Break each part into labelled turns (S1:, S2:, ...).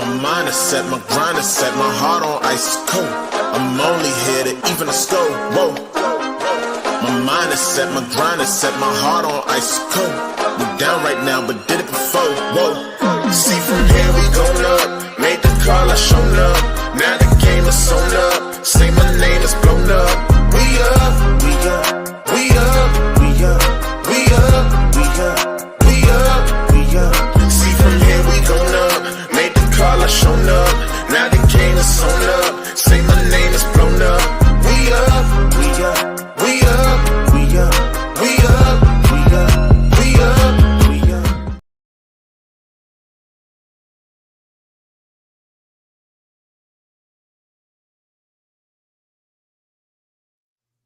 S1: My mind is set, my grind is set, my heart on ice is cold. I'm only here to even a score. Whoa. My mind is set, my grind is set, my heart on ice is cold. We down right now, but did it before. Whoa. See from here we going up. Made the call, I shown up. Now the game is sewn up. Say my name is blown up. We up, we up, we up, we up, we up, we up, we up, we up. See from here we going up. Made the call, I shown up. Now the game is sewn up. Say my name is blown up. We up, we up, we up, we up, we up, we up, we up, we up.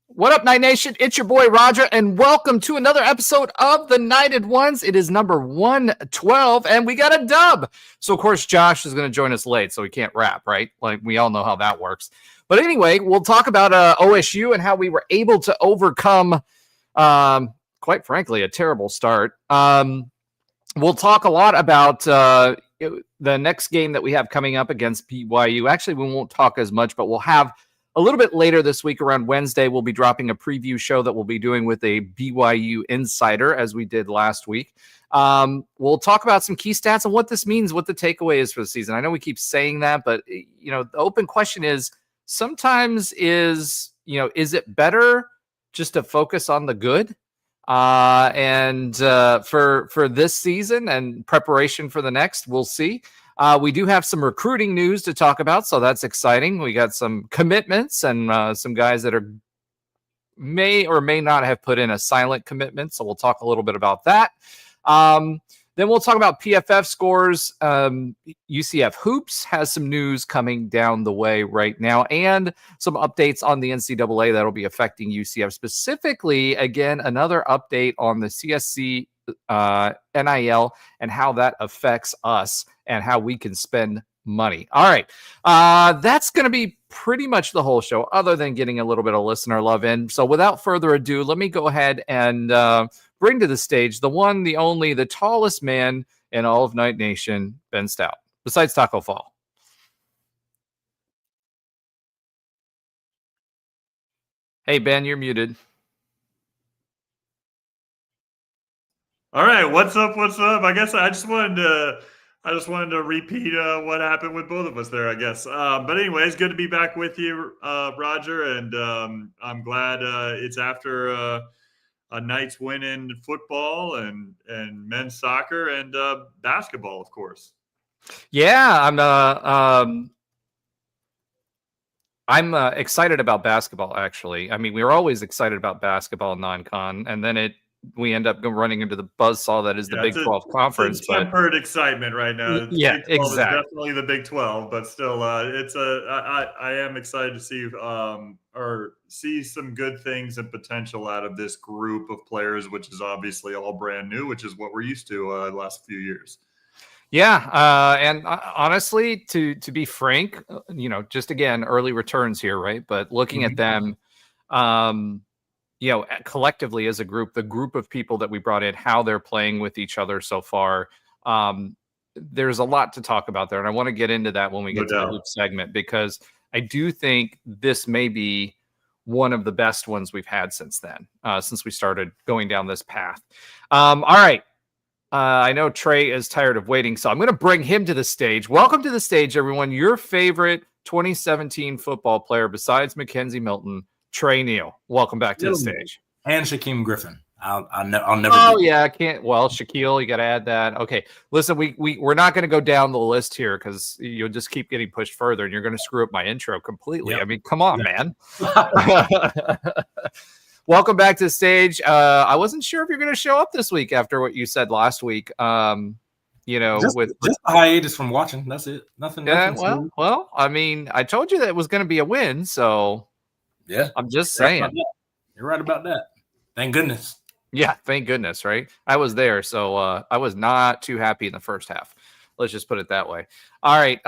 S2: What up, Night Nation? It's your boy Roger, and welcome to another episode of the Knighted Ones. It is number 112, and we got a dub. So, of course, Josh is going to join us late, so he can't rap, right? Like, we all know how that works. But anyway, we'll talk about OSU and how we were able to overcome, quite frankly, a terrible start. We'll talk a lot about the next game that we have coming up against BYU. Actually, we won't talk as much, but we'll have a little bit later this week, around Wednesday, we'll be dropping a preview show that we'll be doing with a BYU insider, as we did last week. We'll talk about some key stats and what this means, what the takeaway is for the season. I know we keep saying that, but you know, the open question is sometimes is it better just to focus on the good? And for this season and preparation for the next, we'll see. We do have some recruiting news to talk about, so that's exciting. We got some commitments and some guys that may or may not have put in a silent commitment, so we'll talk a little bit about that. Then we'll talk about PFF scores. UCF Hoops has some news coming down the way right now, and some updates on the NCAA that'll be affecting UCF. Specifically, again, another update on the CSC NIL and how that affects us and how we can spend money. All right. That's going to be pretty much the whole show, other than getting a little bit of listener love in. So without further ado, let me go ahead and bring to the stage the one, the only, the tallest man in all of Night Nation, Ben Stout, besides Taco Fall. Hey, Ben, you're muted.
S3: All right, what's up? What's up? I guess I just wanted to repeat what happened with both of us there, I guess. But anyways, good to be back with you, Roger, and I'm glad it's after a night's win in football and men's soccer and basketball, of course.
S2: Yeah, I'm excited about basketball. Actually, I mean, we were always excited about basketball non-con, and then we end up running into the buzzsaw that is the Big 12 conference.
S3: It's tempered excitement right now.
S2: Yeah,
S3: Big 12
S2: exactly.
S3: is definitely the Big 12, but still, I am excited to see some good things and potential out of this group of players, which is obviously all brand new, which is what we're used to the last few years.
S2: Yeah, and honestly, to be frank, just again, early returns here, right? But looking at them, collectively as a group, the group of people that we brought in, how they're playing with each other so far, there's a lot to talk about there. And I want to get into that when we get to the hoop segment, because I do think this may be one of the best ones we've had since then, since we started going down this path. All right. I know Trey is tired of waiting, so I'm going to bring him to the stage. Welcome to the stage, everyone. Your favorite 2017 football player besides Mackenzie Milton, Trey Neal. Welcome back to the stage.
S4: And Shaquem Griffin. I'll never.
S2: Oh yeah, I can't. Well, Shaquille, you got to add that. Okay, listen, we're not going to go down the list here because you'll just keep getting pushed further, and you're going to screw up my intro completely. Yep. I mean, come on, man. Welcome back to the stage. I wasn't sure if you're going to show up this week after what you said last week.
S4: Just a hiatus from watching. That's it. Nothing.
S2: Well, I mean, I told you that it was going to be a win, so
S4: yeah,
S2: I'm just saying.
S4: You're right about that. Thank goodness.
S2: Yeah, thank goodness, right? I was there, so I was not too happy in the first half. Let's just put it that way. All right.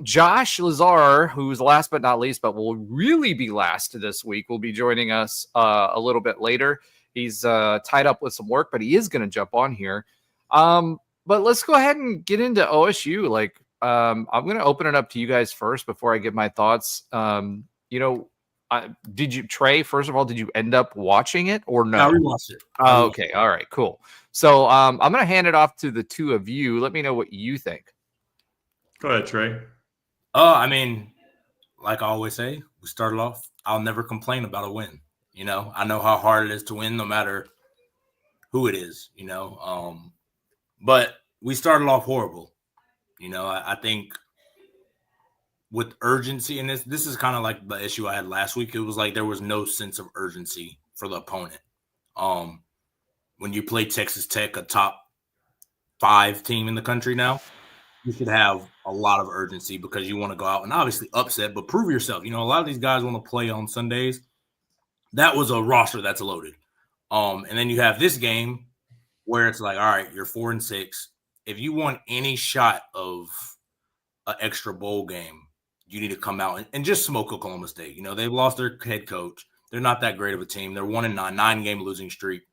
S2: Josh Lazar, who's last but not least, but will really be last this week, will be joining us a little bit later. He's tied up with some work, but he is going to jump on here. But let's go ahead and get into OSU. Like, I'm going to open it up to you guys first before I give my thoughts. Did you, Trey, first of all, did you end up watching it or no?
S4: I rewatched it.
S2: Okay. All right, cool. So I'm going to hand it off to the two of you. Let me know what you think.
S3: Go ahead, Trey.
S4: I mean, like I always say, we started off, I'll never complain about a win. I know how hard it is to win no matter who it is, but we started off horrible. I think with urgency, and this is kind of like the issue I had last week. It was like there was no sense of urgency for the opponent. When you play Texas Tech, a top 5 team in the country now, you should have a lot of urgency because you want to go out and obviously upset, but prove yourself. A lot of these guys want to play on Sundays. That was a roster that's loaded. And then you have this game where it's like, all right, you're 4-6. If you want any shot of an extra bowl game, you need to come out and just smoke Oklahoma State. They've lost their head coach. They're not that great of a team. They're 1-9, 9-game losing streak.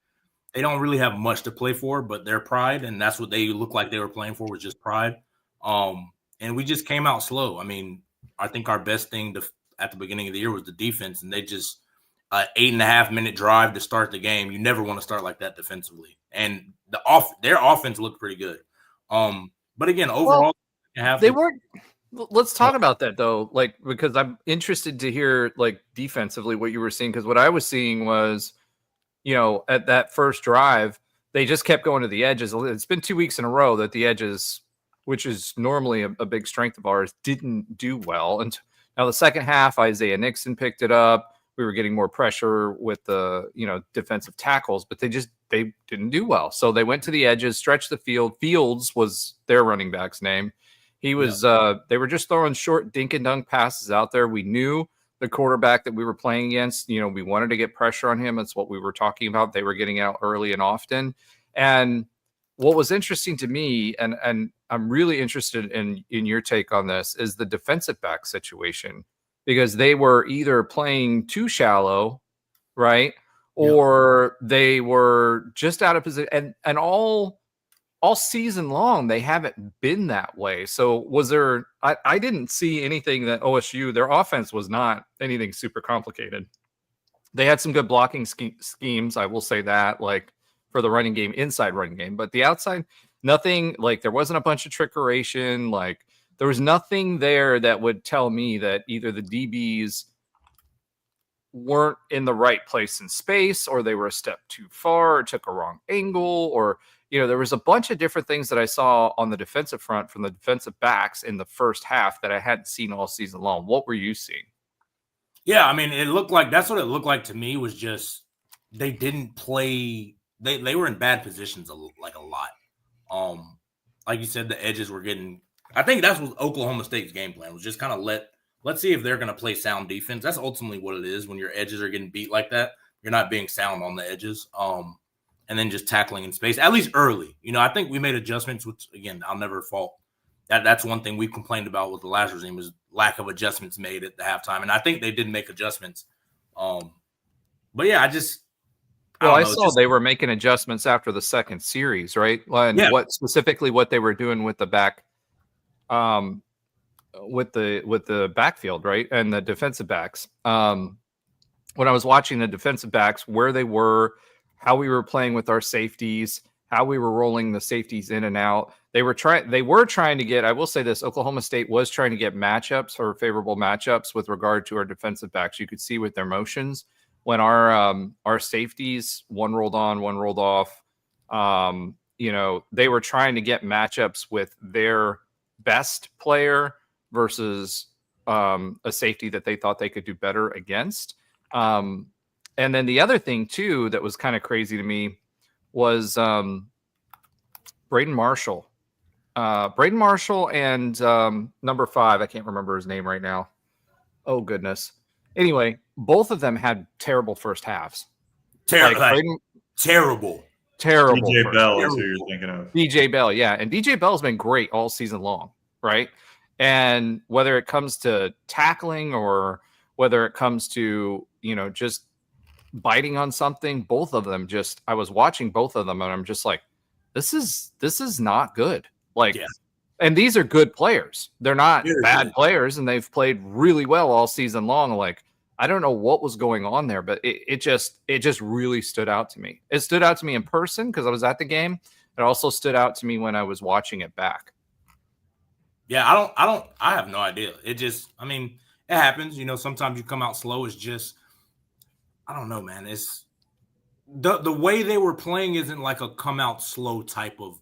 S4: They don't really have much to play for, but their pride, and that's what they look like they were playing for, was just pride. And we just came out slow. I mean, I think our best thing at the beginning of the year was the defense, and they just 8.5-minute drive to start the game. You never want to start like that defensively. And their offense looked pretty good. But again, overall,
S2: they weren't. Let's talk about that though, because I'm interested to hear defensively what you were seeing, because what I was seeing was, at that first drive, they just kept going to the edges. It's been 2 weeks in a row that the edges, which is normally a big strength of ours, didn't do well. And now the second half, Isaiah Nixon picked it up. We were getting more pressure with the defensive tackles, but they didn't do well. So they went to the edges, stretched the field. Fields was their running back's name. He was they were just throwing short dink and dunk passes out there. We knew the quarterback that we were playing against, we wanted to get pressure on him. That's what we were talking about. They were getting out early and often. And what was interesting to me, and I'm really interested in your take on this, is the defensive back situation, because they were either playing too shallow, right? Or they were just out of position. And all season long, they haven't been that way. So was there, I didn't see anything that OSU, their offense was not anything super complicated. They had some good blocking schemes. I will say that, for the running game, inside running game, but the outside, nothing. There wasn't a bunch of trickeration. There was nothing there that would tell me that either the DBs weren't in the right place in space, or they were a step too far, or took a wrong angle, or there was a bunch of different things that I saw on the defensive front from the defensive backs in the first half that I hadn't seen all season long. What were you seeing?
S4: Yeah, I mean, it looked like that's what it looked like to me, was just they didn't play. They were in bad positions a lot. Like you said, the edges were getting. I think that's what Oklahoma State's game plan was, just kind of let's see if they're going to play sound defense. That's ultimately what it is when your edges are getting beat like that. You're not being sound on the edges. And then just tackling in space, at least early. I think we made adjustments, which, again, I'll never fault. That's one thing we complained about with the last regime, was lack of adjustments made at the halftime. And I think they did make adjustments. But, yeah, I
S2: saw they were making adjustments after the second series, right? And what they were doing with the back, with the backfield, right? And the defensive backs. When I was watching the defensive backs, where they were, how we were playing with our safeties, how we were rolling the safeties in and out. They were trying to get, I will say this, Oklahoma State was trying to get matchups, or favorable matchups, with regard to our defensive backs. You could see with their motions when our safeties, one rolled on, one rolled off. They were trying to get matchups with their best player versus a safety that they thought they could do better against. And then the other thing, too, that was kind of crazy to me was Braden Marshall. Braden Marshall and number 5, I can't remember his name right now. Oh, goodness. Anyway, both of them had terrible first halves.
S4: Terrible.
S2: Terrible.
S3: DJ Bell is who you're thinking of.
S2: DJ Bell, yeah. And DJ Bell's been great all season long, right? And whether it comes to tackling or whether it comes to, just biting on something, both of them I was watching both of them and I'm just like, this is not good. And these are good players. They're not
S4: Very
S2: bad
S4: good.
S2: players, and they've played really well all season long. Like, I don't know what was going on there, but it just really stood out to me. It stood out to me in person because I was at the game. It also stood out to me when I was watching it back.
S4: Yeah, I have no idea. It just, I mean, it happens. Sometimes you come out slow. It's just, I don't know, man. It's the way they were playing isn't like a come out slow type of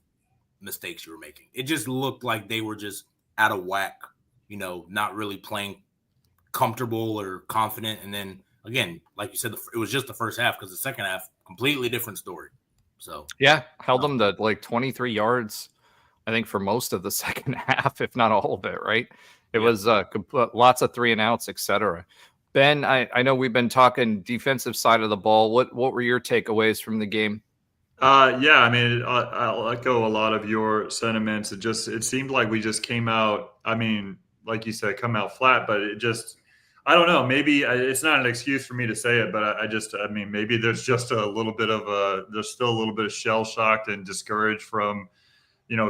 S4: mistakes you were making. It just looked like they were just out of whack, not really playing comfortable or confident. And then again, like you said, it was just the first half, because the second half, completely different story. So
S2: yeah, held them to like 23 yards, I think, for most of the second half, if not all of it. Right? It was lots of 3 and outs, etc. Ben, I know we've been talking defensive side of the ball. What were your takeaways from the game?
S3: Yeah, I mean, I'll echo a lot of your sentiments. It seemed like we just came out. I mean, like you said, come out flat, but I don't know. Maybe it's not an excuse for me to say it, but I mean, maybe there's just there's still a little bit of shell shocked and discouraged from,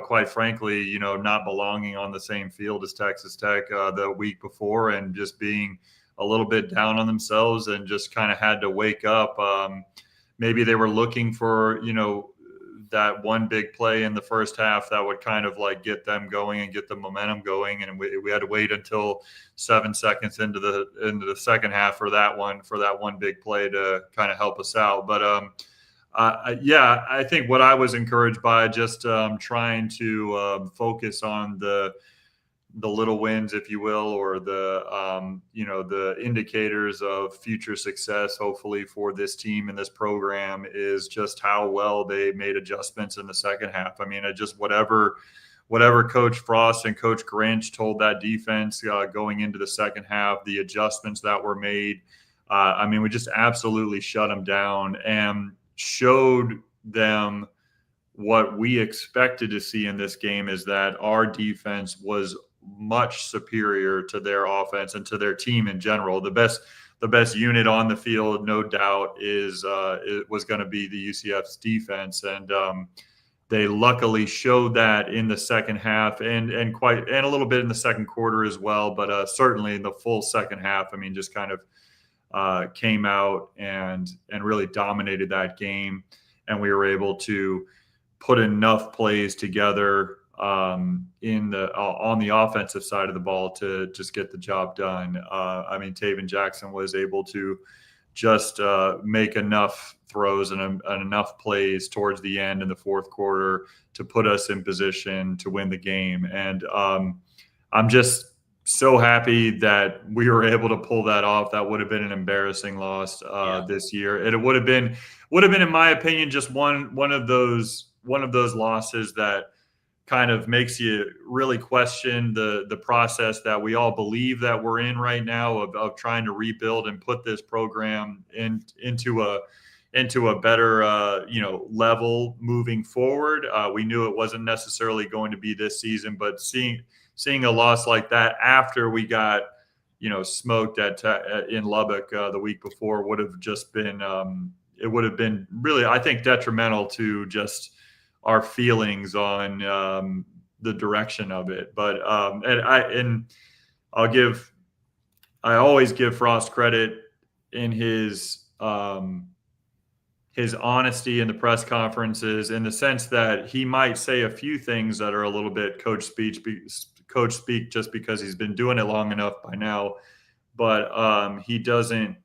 S3: quite frankly, not belonging on the same field as Texas Tech the week before, and just being a little bit down on themselves, and just kind of had to wake up. Maybe they were looking for, that one big play in the first half that would kind of like get them going and get the momentum going. And we had to wait until 7 seconds into the second half for that one big play to kind of help us out. But yeah, I think what I was encouraged by, just trying to focus on the little wins, if you will, or the indicators of future success, hopefully, for this team and this program, is just how well they made adjustments in the second half. I mean, whatever Coach Frost and Coach Grinch told that defense going into the second half, the adjustments that were made, I mean, we just absolutely shut them down and showed them what we expected to see in this game, is that our defense was much superior to their offense and to their team in general. The best unit on the field, no doubt, it was going to be the UCF's defense, and they luckily showed that in the second half, and a little bit in the second quarter as well. But certainly in the full second half, I mean, just kind of came out and really dominated that game, and we were able to put enough plays together on the offensive side of the ball to just get the job done. I mean, Taven Jackson was able to just make enough throws and enough plays towards the end in the fourth quarter to put us in position to win the game. And I'm just so happy that we were able to pull that off. That would have been an embarrassing loss this year. It would have been, in my opinion, just one of those losses that kind of makes you really question the process that we all believe that we're in right now of trying to rebuild and put this program into a better level moving forward. We knew it wasn't necessarily going to be this season, but seeing a loss like that after we got smoked in Lubbock the week before would have just been it would have been really, I think, detrimental to just our feelings on the direction of it. But I always give Frost credit in his honesty in the press conferences, in the sense that he might say a few things that are a little bit coach speak just because he's been doing it long enough by now. But he doesn't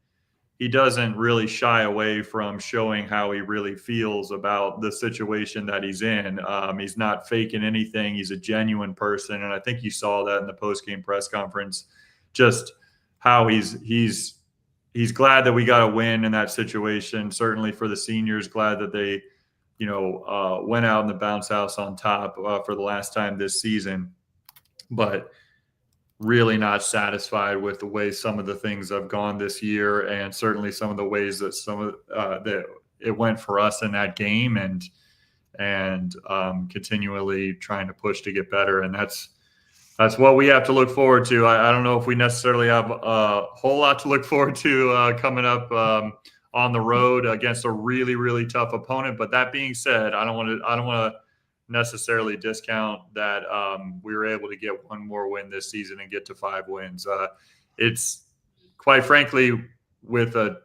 S3: really shy away from showing how he really feels about the situation that he's in. He's not faking anything. He's a genuine person. And I think you saw that in the post-game press conference, just how he's glad that we got a win in that situation. Certainly for the seniors, glad that they, went out in the bounce house on top for the last time this season, but really not satisfied with the way some of the things have gone this year, and certainly some of the ways that that it went for us in that game, and continually trying to push to get better. And that's what we have to look forward to. I don't know if we necessarily have a whole lot to look forward to coming up on the road against a really, really tough opponent. But that being said, I don't want to necessarily discount that we were able to get one more win this season and get to 5 wins. It's quite frankly with a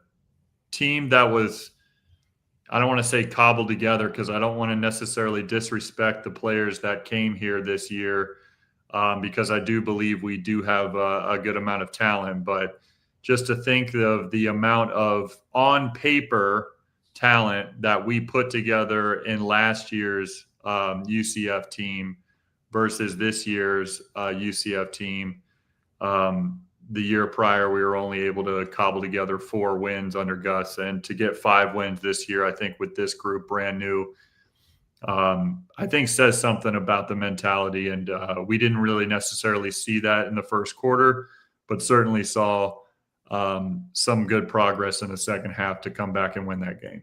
S3: team that was, I don't want to say cobbled together because I don't want to necessarily disrespect the players that came here this year because I do believe we do have a good amount of talent. But just to think of the amount of on paper talent that we put together in last year's UCF team versus this year's UCF team. The year prior, we were only able to cobble together 4 wins under Gus, and to get 5 wins this year, I think with this group brand new, I think says something about the mentality. And we didn't really necessarily see that in the first quarter, but certainly saw some good progress in the second half to come back and win that game.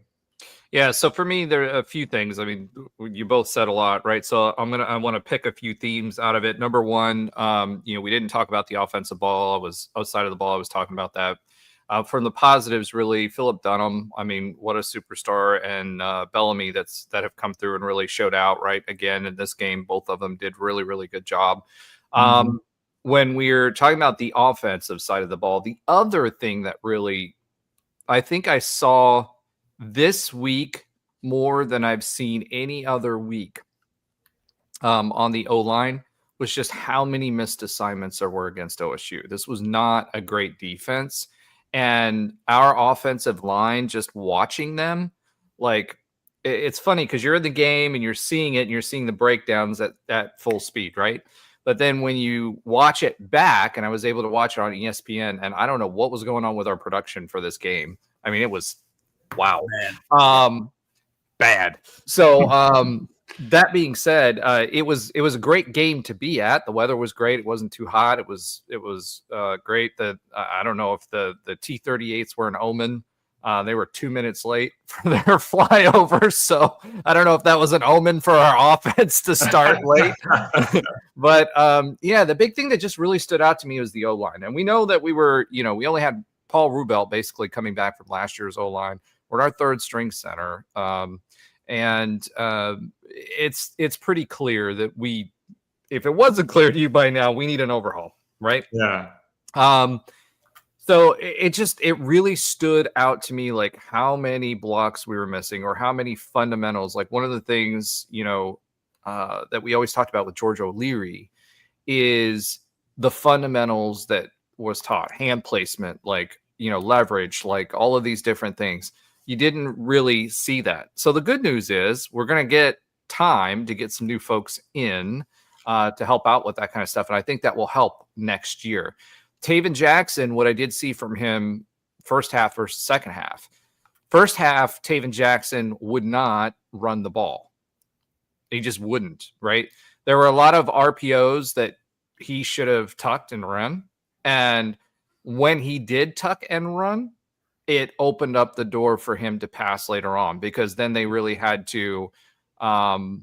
S2: Yeah, so for me, there are a few things. I mean, you both said a lot, right? So I want to pick a few themes out of it. Number one, we didn't talk about the offensive ball. I was outside of the ball. I was talking about that. From the positives, really, Philip Dunham. I mean, what a superstar, and Bellamy that have come through and really showed out. Right, again in this game, both of them did really, really good job. When we're talking about the offensive side of the ball, the other thing that really, I think I saw this week more than I've seen any other week on the O-line was just how many missed assignments there were against OSU. This was not a great defense. And our offensive line, just watching them, like, it's funny because you're in the game and you're seeing it and you're seeing the breakdowns at full speed, right? But then when you watch it back, and I was able to watch it on ESPN, and I don't know what was going on with our production for this game. I mean, it was wow. Bad. So that being said, it was a great game to be at. The weather was great. It wasn't too hot. It was great. I don't know if the T-38s were an omen. They were 2 minutes late for their flyover, so I don't know if that was an omen for our offense to start late. But the big thing that just really stood out to me was the O-line, and we know that we only had Paul Rubelt basically coming back from last year's O-line. We're our third string center. And it's pretty clear that if it wasn't clear to you by now, we need an overhaul, right?
S3: Yeah.
S2: So it really stood out to me, like how many blocks we were missing or how many fundamentals. Like one of the things, that we always talked about with George O'Leary is the fundamentals that was taught, hand placement, like, leverage, like all of these different things. You didn't really see that. So the good news is we're going to get time to get some new folks in to help out with that kind of stuff. And I think that will help next year. Taven Jackson, what I did see from him first half versus second half. First half, Taven Jackson would not run the ball. He just wouldn't, right? There were a lot of RPOs that he should have tucked and run. And when he did tuck and run, it opened up the door for him to pass later on, because then they really had to, it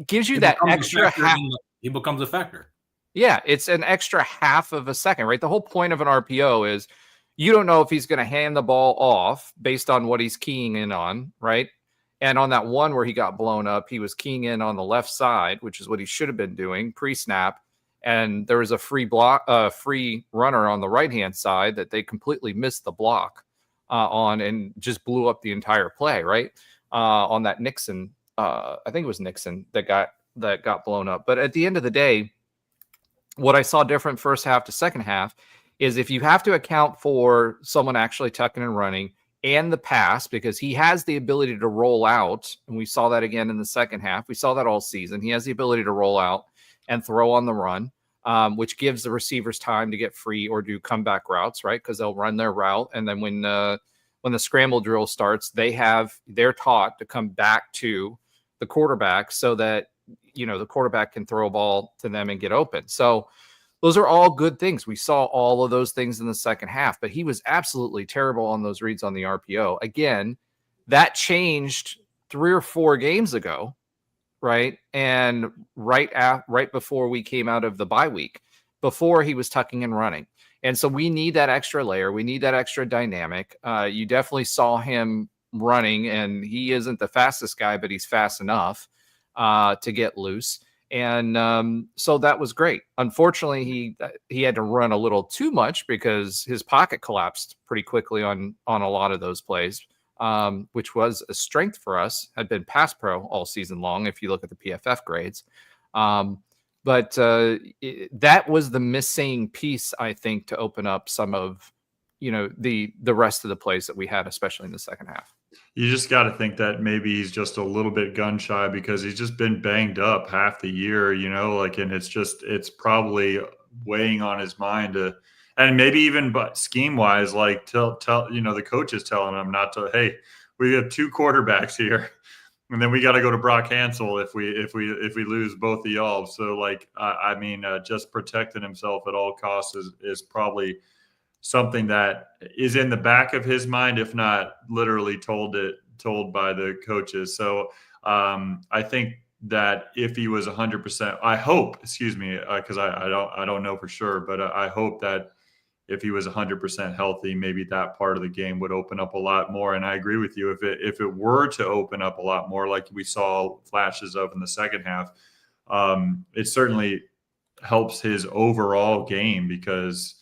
S2: gives you that extra half.
S4: He becomes a factor.
S2: Yeah, it's an extra half of a second, right? The whole point of an RPO is you don't know if he's going to hand the ball off based on what he's keying in on, right? And on that one where he got blown up, he was keying in on the left side, which is what he should have been doing pre-snap. And there was a free runner on the right-hand side that they completely missed the block on and just blew up the entire play, right? On that Nixon, I think it was Nixon that got blown up. But at the end of the day, what I saw different first half to second half is if you have to account for someone actually tucking and running and the pass, because he has the ability to roll out, and we saw that again in the second half. We saw that all season. He has the ability to roll out and throw on the run, which gives the receivers time to get free or do comeback routes, right? Because they'll run their route, and then when the scramble drill starts, they're taught to come back to the quarterback so that the quarterback can throw a ball to them and get open. So those are all good things. We saw all of those things in the second half, but he was absolutely terrible on those reads on the RPO. Again, that changed 3 or 4 games ago. Right. And right before we came out of the bye week, before he was tucking and running. And so we need that extra layer. We need that extra dynamic. You definitely saw him running, and he isn't the fastest guy, but he's fast enough. to get loose. And so that was great. Unfortunately, he had to run a little too much because his pocket collapsed pretty quickly on a lot of those plays, which was a strength for us. Had been pass pro all season long if you look at the PFF grades. But that was the missing piece, I think, to open up some of the rest of the plays that we had, especially in the second half.
S3: You just got to think that maybe he's just a little bit gun shy because he's just been banged up half the year, and it's probably weighing on his mind and maybe even but scheme wise, like tell the coach is telling him not to. Hey, we have 2 quarterbacks here, and then we got to go to Brock Hansel if we lose both of y'all. So just protecting himself at all costs is probably something that is in the back of his mind, if not literally told by the coaches. So I think that if he was 100%, I hope, because I don't know for sure, but I hope that if he was 100% healthy, maybe that part of the game would open up a lot more. And I agree with you. If it were to open up a lot more, like we saw flashes of in the second half, it certainly helps his overall game because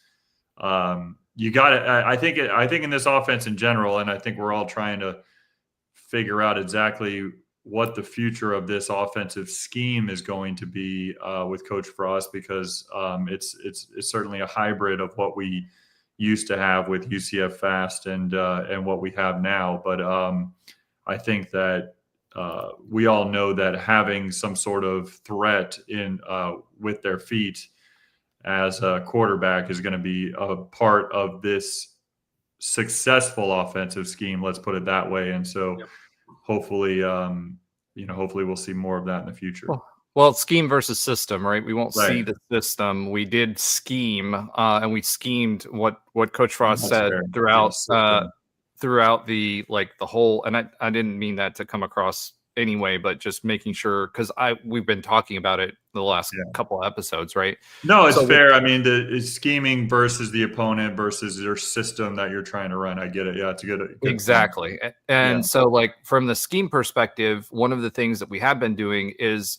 S3: you got it. I think in this offense in general, and I think we're all trying to figure out exactly what the future of this offensive scheme is going to be with Coach Frost, because it's certainly a hybrid of what we used to have with UCF Fast and what we have now. But I think that we all know that having some sort of threat in with their feet as a quarterback is going to be a part of this successful offensive scheme. Let's put it that way. And so hopefully we'll see more of that in the future.
S2: Well, scheme versus system, right? We won't see
S3: Right.
S2: the system. We did scheme, and we schemed what Coach Frost
S3: That's
S2: said
S3: fair.
S2: throughout
S3: Yeah,
S2: throughout the whole. And I didn't mean that to come across anyway, but just making sure, because we've been talking about it the last couple of episodes, right?
S3: No, it's fair. I mean, it's scheming versus the opponent versus your system that you're trying to run. I get it. Yeah, it's a good
S2: Exactly. And so, like, from the scheme perspective, one of the things that we have been doing is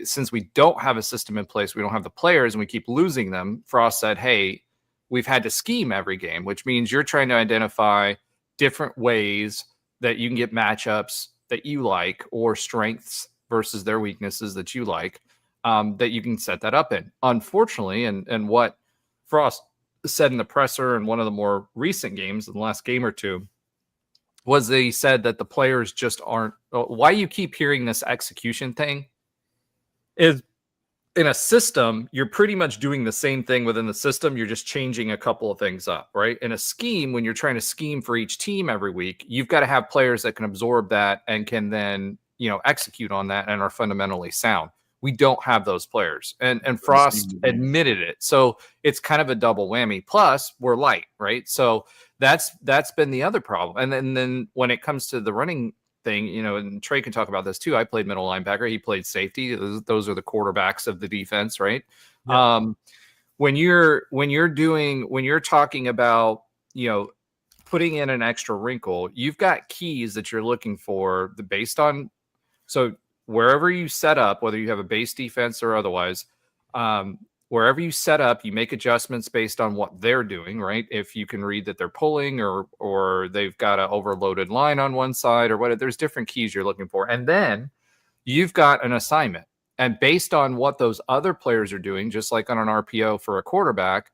S2: since we don't have a system in place, we don't have the players, and we keep losing them. Frost said, hey, we've had to scheme every game, which means you're trying to identify different ways that you can get matchups that you like, or strengths versus their weaknesses that you like, that you can set that up in. Unfortunately, and what Frost said in the presser in one of the more recent games, in the last game or two, was that he said that the players just aren't. Why you keep hearing this execution thing is, in a system, you're pretty much doing the same thing within the system. You're just changing a couple of things up, right? In a scheme, when you're trying to scheme for each team every week, you've got to have players that can absorb that and can then, execute on that and are fundamentally sound. We don't have those players. And Frost admitted it. So it's kind of a double whammy. Plus, we're light, right? So that's been the other problem. And then when it comes to the running thing, and Trey can talk about this too. I played middle linebacker. He played safety. Those are the quarterbacks of the defense, right? Yeah. When you're talking about, putting in an extra wrinkle, you've got keys that you're looking for based on, so wherever you set up, whether you have a base defense or otherwise, wherever you set up, you make adjustments based on what they're doing, right? If you can read that they're pulling or they've got an overloaded line on one side or whatever, there's different keys you're looking for. And then you've got an assignment. And based on what those other players are doing, just like on an RPO for a quarterback,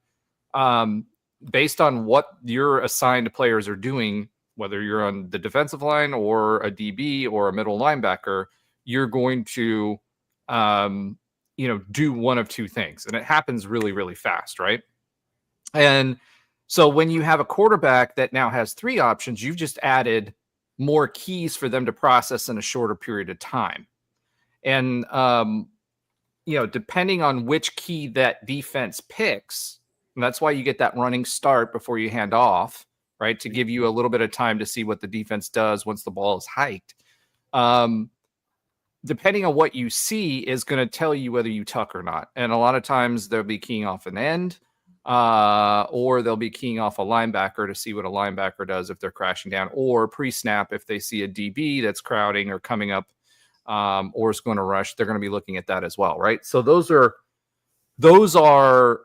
S2: based on what your assigned players are doing, whether you're on the defensive line or a DB or a middle linebacker, you're going to do one of two things. And it happens really, really fast, right? And so when you have a quarterback that now has 3 options, you've just added more keys for them to process in a shorter period of time. And, depending on which key that defense picks, and that's why you get that running start before you hand off, right? To give you a little bit of time to see what the defense does once the ball is hiked. Depending on what you see is going to tell you whether you tuck or not. And a lot of times they'll be keying off an end, or they'll be keying off a linebacker to see what a linebacker does if they're crashing down, or pre-snap if they see a DB that's crowding or coming up or is going to rush, they're going to be looking at that as well, right? So those are the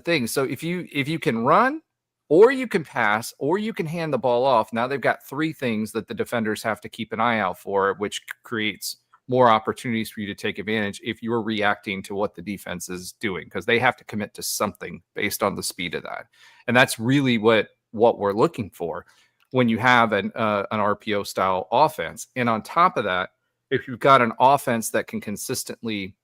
S2: things. So if you can run, or you can pass, or you can hand the ball off, now they've got three things that the defenders have to keep an eye out for, which creates more opportunities for you to take advantage if you're reacting to what the defense is doing, because they have to commit to something based on the speed of that. And that's really what we're looking for when you have an RPO style offense. And on top of that, if you've got an offense that can consistently,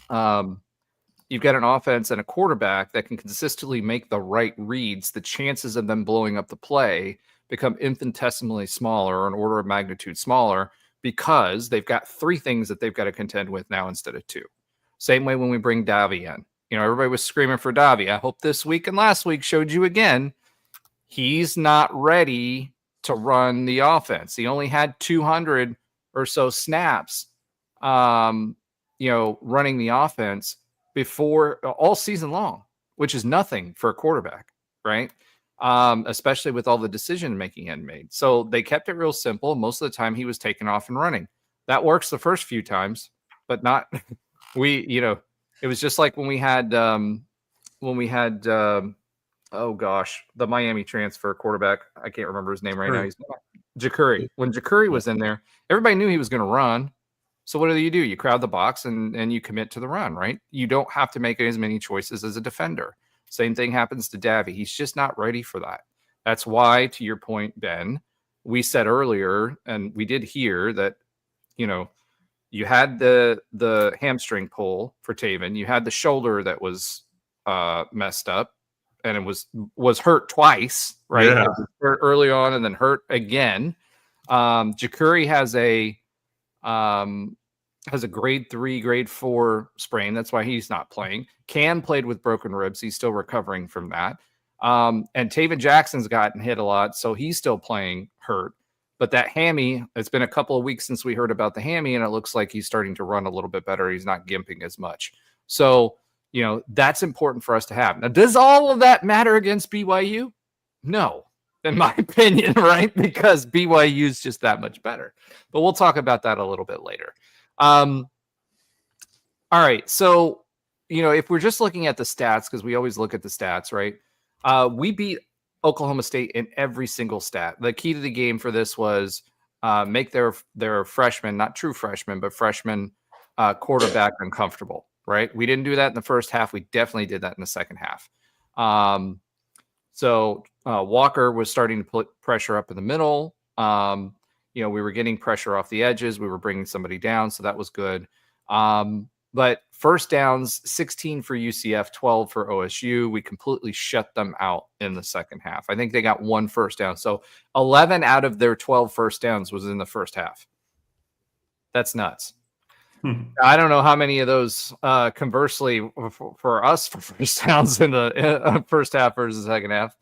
S2: you've got an offense and a quarterback that can consistently make the right reads, the chances of them blowing up the play become infinitesimally smaller, or an order of magnitude smaller, because they've got three things that they've got to contend with now instead of two. Same way when we bring Davi in. Everybody was screaming for Davi. I hope this week and last week showed you again, he's not ready to run the offense. He only had 200 or so snaps, running the offense before all season long, which is nothing for a quarterback, right? Especially with all the decision making he had made. So they kept it real simple. Most of the time he was taking off and running. That works the first few times, but not it was just like when we had the Miami transfer quarterback. I can't remember his name right now. He's Ja'Cory. When Ja'Cory was in there, everybody knew he was going to run. So what do? You crowd the box and you commit to the run, right? You don't have to make as many choices as a defender. Same thing happens to Davi. He's just not ready for that. That's why, to your point, Ben, we said earlier, and we did hear that, you had the hamstring pull for Taven. You had the shoulder that was messed up, and it was hurt twice, right?
S3: Yeah.
S2: It was hurt early on and then hurt again. Ja'Cory has a grade 3, grade 4 sprain. That's why he's not playing. Cam played with broken ribs. He's still recovering from that. And Taven Jackson's gotten hit a lot, so he's still playing hurt. But that hammy, it's been a couple of weeks since we heard about the hammy, and it looks like he's starting to run a little bit better. He's not gimping as much. So, that's important for us to have. Now, does all of that matter against BYU? No, in my opinion, right? Because BYU is just that much better. But we'll talk about that a little bit later. All right. So, if we're just looking at the stats, because we always look at the stats, right? We beat Oklahoma State in every single stat. The key to the game for this was make their freshman, not true freshman, but freshman quarterback uncomfortable, right? We didn't do that in the first half. We definitely did that in the second half. So Walker was starting to put pressure up in the middle. We were getting pressure off the edges. We were bringing somebody down, so that was good. But first downs, 16 for UCF, 12 for OSU. We completely shut them out in the second half. I think they got one first down. So 11 out of their 12 first downs was in the first half. That's nuts. I don't know how many of those, conversely, for us for first downs in the first half versus the second half.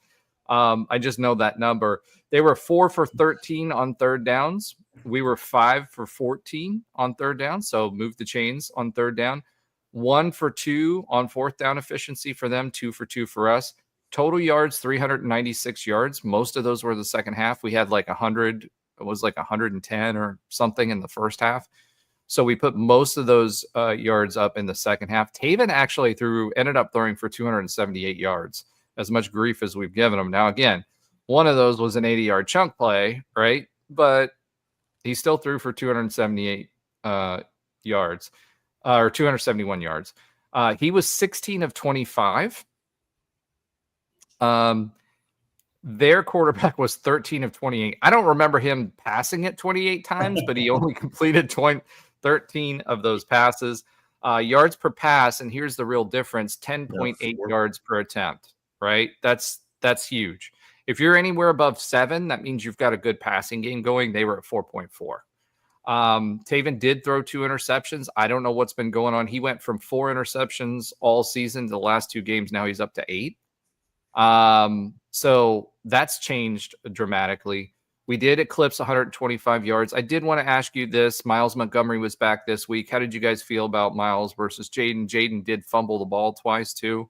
S2: I just know that number. They were 4 for 13 on third downs. We were 5 for 14 on third down. So move the chains on third down. 1 for 2 on fourth down efficiency for them. 2 for 2 for us. Total yards, 396 yards. Most of those were the second half. We had like 100. It was like 110 or something in the first half. So we put most of those yards up in the second half. Taven actually ended up throwing for 278 yards. As much grief as we've given him. Now, again, one of those was an 80-yard chunk play, right? But he still threw for 278 yards, or 271 yards. He was 16 of 25. Their quarterback was 13 of 28. I don't remember him passing it 28 times, but he only completed 13 of those passes. Yards per pass, and here's the real difference, 10.8 yards per attempt, right? That's huge. If you're anywhere above 7, that means you've got a good passing game going. They were at 4.4. Taven did throw 2 interceptions. I don't know what's been going on. He went from 4 interceptions all season to the last 2 games. Now he's up to 8. So that's changed dramatically. We did eclipse 125 yards. I did want to ask you this. Miles Montgomery was back this week. How did you guys feel about Miles versus Jaden? Jaden did fumble the ball twice too.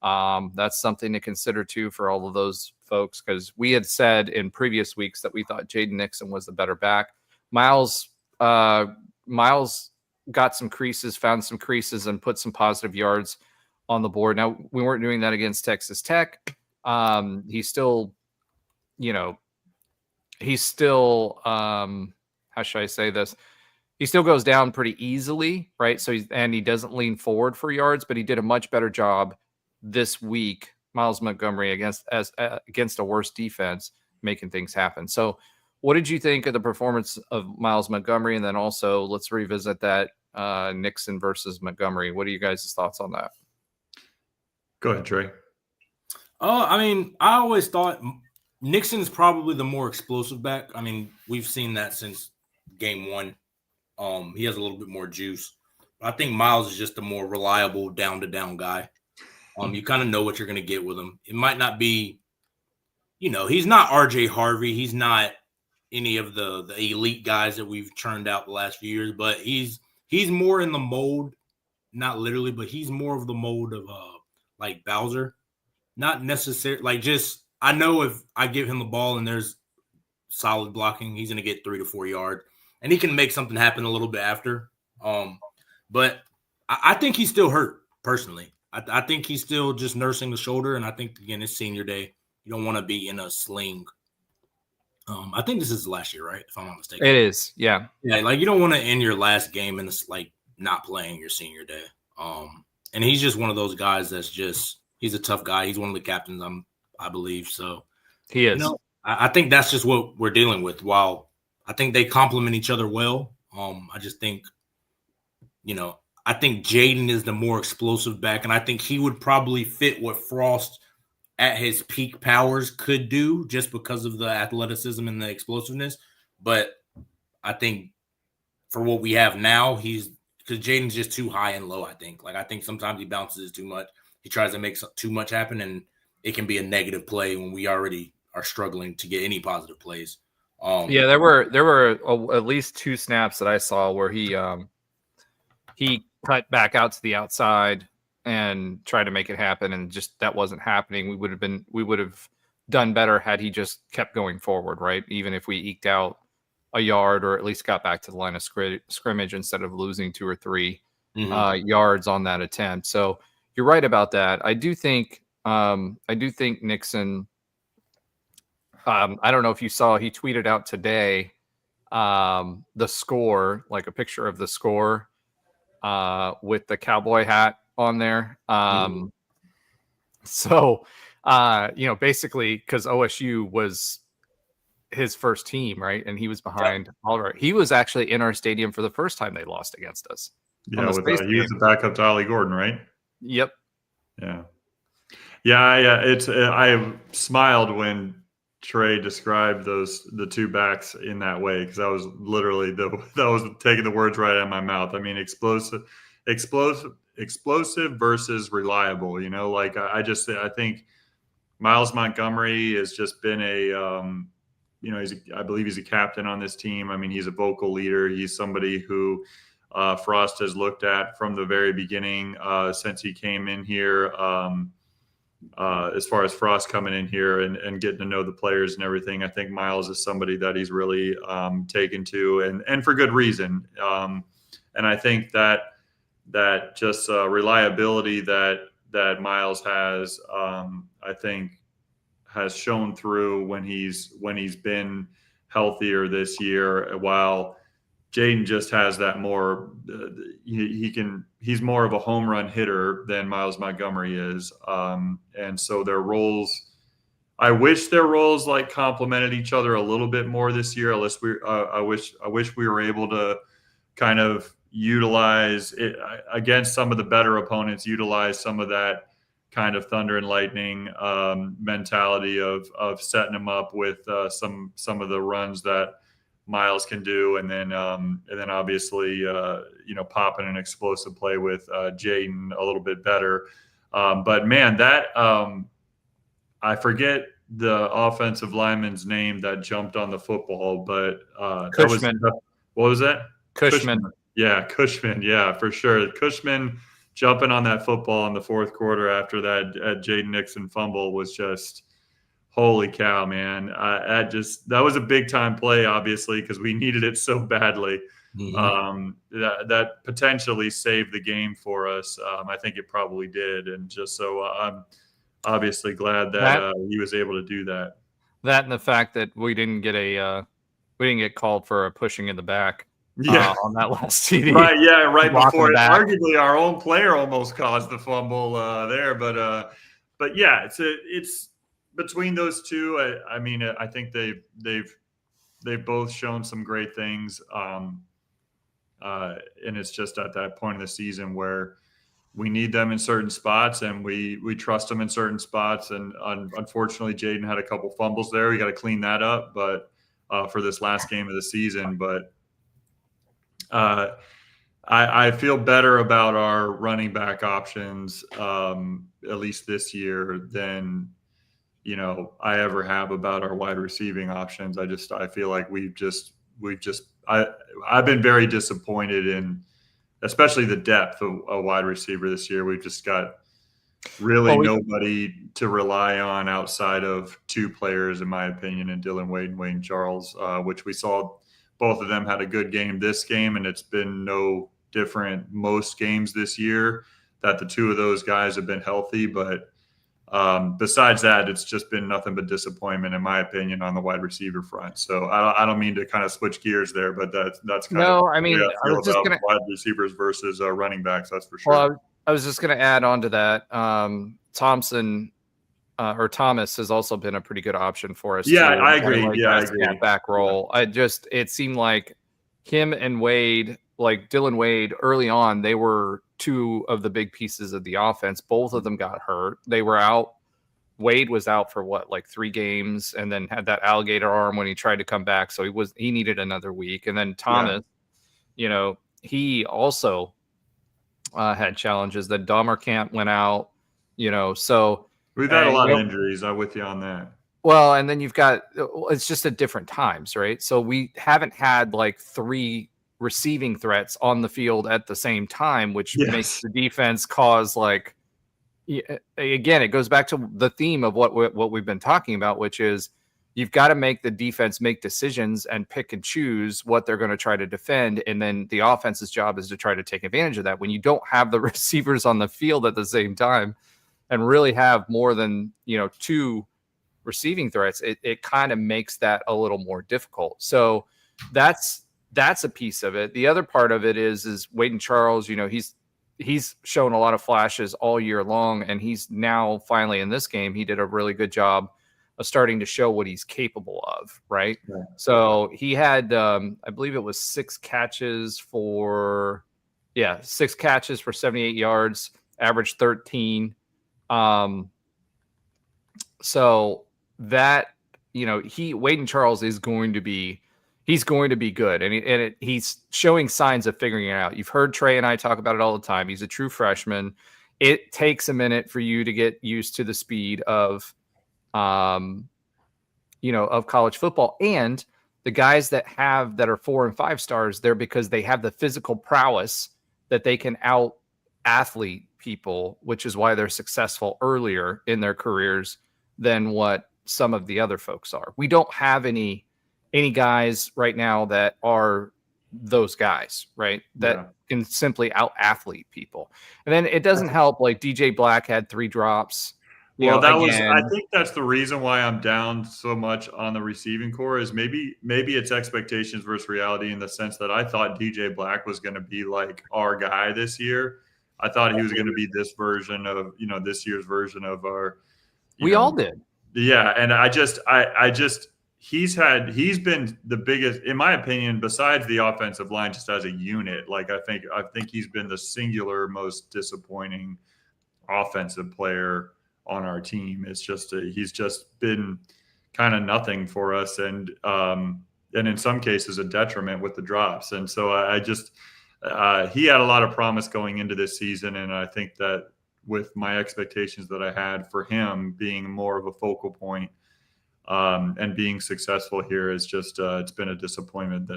S2: That's something to consider too for all of those folks, because we had said in previous weeks that we thought Jaden Nixon was the better back. Miles Miles got some creases, found some creases, and put some positive yards on the board. Now, we weren't doing that against Texas Tech. He's still, how should I say this? He still goes down pretty easily, right? So he doesn't lean forward for yards, but he did a much better job this week, Miles Montgomery, against a worse defense, making things happen. So what did you think of the performance of Miles Montgomery? And then also let's revisit that Nixon versus Montgomery. What are you guys' thoughts on that?
S3: Go ahead, Trey.
S4: I mean, I always thought Nixon's probably the more explosive back. I mean, we've seen that since game one. He has a little bit more juice. I think Miles is just a more reliable down-to-down guy. You kind of know what you're going to get with him. It might not be, he's not RJ Harvey. He's not any of the elite guys that we've churned out the last few years, but he's more in the mold, not literally, but he's more of the mold of like Bowser. Not necessarily, like just, I know if I give him the ball and there's solid blocking, he's going to get 3 to 4 yards. And he can make something happen a little bit after. But I think he's still hurt, personally. I think he's still just nursing the shoulder. And I think, again, it's senior day. You don't want to be in a sling. I think this is last year, right? If I'm not mistaken.
S2: It is, yeah.
S4: Yeah, like you don't want to end your last game in this, like not playing your senior day. And he's just one of those guys that's just, he's a tough guy. He's one of the captains, I believe. So
S2: he is.
S4: I think that's just what we're dealing with. While I think they complement each other well. I just think, I think Jaden is the more explosive back, and I think he would probably fit what Frost at his peak powers could do just because of the athleticism and the explosiveness. But I think for what we have now, because Jaden's just too high and low, I think. Like, I think sometimes he bounces too much. He tries to make too much happen, and it can be a negative play when we already are struggling to get any positive plays.
S2: Yeah, there were at least 2 snaps that I saw where he cut back out to the outside and tried to make it happen, and just that wasn't happening. We would have done better had he just kept going forward, right? Even if we eked out a yard or at least got back to the line of scrimmage instead of losing 2 or 3 yards on that attempt. So you're right about that. I do think Nixon. I don't know if you saw, he tweeted out today the score, like a picture of the score with the cowboy hat on there. So, basically because OSU was his first team, right? And he was behind Oliver. He was actually in our stadium for the first time they lost against us.
S3: Yeah, he was the backup to Ollie Gordon, right?
S2: Yep.
S3: Yeah. I smiled when Trey described the 2 backs in that way, because that was literally that was taking the words right out of my mouth. I mean, explosive versus reliable. Like I think Miles Montgomery has just been I believe he's a captain on this team. I mean, he's a vocal leader. He's somebody who Frost has looked at from the very beginning since he came in here. As far as Frost coming in here and getting to know the players and everything, I think Miles is somebody that he's really taken to, and for good reason. And I think that just reliability that Miles has, I think, has shown through when he's been healthier this year. While Jaden just has that more, he's more of a home run hitter than Miles Montgomery is. And so their roles, I wish their roles like complemented each other a little bit more this year. I wish we were able to kind of utilize it against some of the better opponents, utilize some of that kind of thunder and lightning mentality of setting them up with some of the runs that Miles can do, and then obviously popping an explosive play with Jaden a little bit better. But man, that I forget the offensive lineman's name that jumped on the football, but
S2: Cushman.
S3: What was that?
S2: Cushman.
S3: Yeah, Cushman. Yeah, for sure. Cushman jumping on that football in the 4th quarter after that Jaden Nixon fumble was just, holy cow, man. That was a big time play, obviously, because we needed it so badly. that potentially saved the game for us. I think it probably did, and just so I'm obviously glad that he was able to do that.
S2: That and the fact that we didn't get called for a pushing in the back on that last TD.
S3: Right, yeah, right before it.
S2: Back.
S3: Arguably, our own player almost caused the fumble there, but yeah, it's between those two. I mean, I think they've both shown some great things, and it's just at that point of the season where we need them in certain spots, and we trust them in certain spots. And unfortunately, Jaden had a couple fumbles there. We got to clean that up, but for this last game of the season. But I feel better about our running back options, at least this year, than I ever have about our wide receiving options. I feel like I've been very disappointed in, especially the depth of a wide receiver this year. We've just got really nobody to rely on outside of two players, in my opinion, in Dylan Wade and Wayne Charles, which we saw both of them had a good game this game, and it's been no different most games this year that the two of those guys have been healthy. But besides that, it's just been nothing but disappointment, in my opinion, on the wide receiver front. So I don't mean to kind of switch gears there, but that's kind of
S2: I mean,
S3: I was just about wide receivers versus running backs. That's for sure.
S2: Well, I was just going to add on to that. Thomas has also been a pretty good option for us.
S3: Yeah,
S2: too.
S3: I agree. I agree.
S2: Back role. It seemed like him and Wade, like Dylan Wade, early on, they were two of the big pieces of the offense. Both of them got hurt. They were out. Wade was out for 3 games, and then had that alligator arm when he tried to come back. So he needed another week. And then Thomas, he also had challenges. The Dahmerkamp went out, so
S3: we've had a lot of injuries. I'm with you on that.
S2: Well, and then you've got, it's just at different times, right? So we haven't had 3 receiving threats on the field at the same time, which makes the defense cause again, it goes back to the theme of what we've been talking about, which is you've got to make the defense make decisions and pick and choose what they're going to try to defend. And then the offense's job is to try to take advantage of that. When you don't have the receivers on the field at the same time and really have more than, 2 receiving threats, it kind of makes that a little more difficult. So that's a piece of it. The other part of it is Wade and Charles, he's shown a lot of flashes all year long, and he's now finally in this game, he did a really good job of starting to show what he's capable of. Right. Yeah. So he had, I believe it was 6 catches for 78 yards, averaged 13. So that, Wade and Charles is going to be, he's going to be good. And he's showing signs of figuring it out. You've heard Trey and I talk about it all the time. He's a true freshman. It takes a minute for you to get used to the speed of college football. And the guys that are 4 and 5 stars, they're because they have the physical prowess that they can out athlete people, which is why they're successful earlier in their careers than what some of the other folks are. We don't have any guys right now that are those guys, right? That can simply out athlete people. And then it doesn't help, DJ Black had 3 drops.
S3: I think that's the reason why I'm down so much on the receiving core is maybe it's expectations versus reality, in the sense that I thought DJ Black was going to be our guy this year. I thought he was going to be this version of, this year's version of our.
S2: We all did.
S3: Yeah. And he's been the biggest, in my opinion, besides the offensive line, just as a unit. I think he's been the singular most disappointing offensive player on our team. It's just he's just been kind of nothing for us, and in some cases a detriment with the drops. And so he had a lot of promise going into this season, and I think that with my expectations that I had for him being more of a focal point and being successful here, is just it's been a disappointment.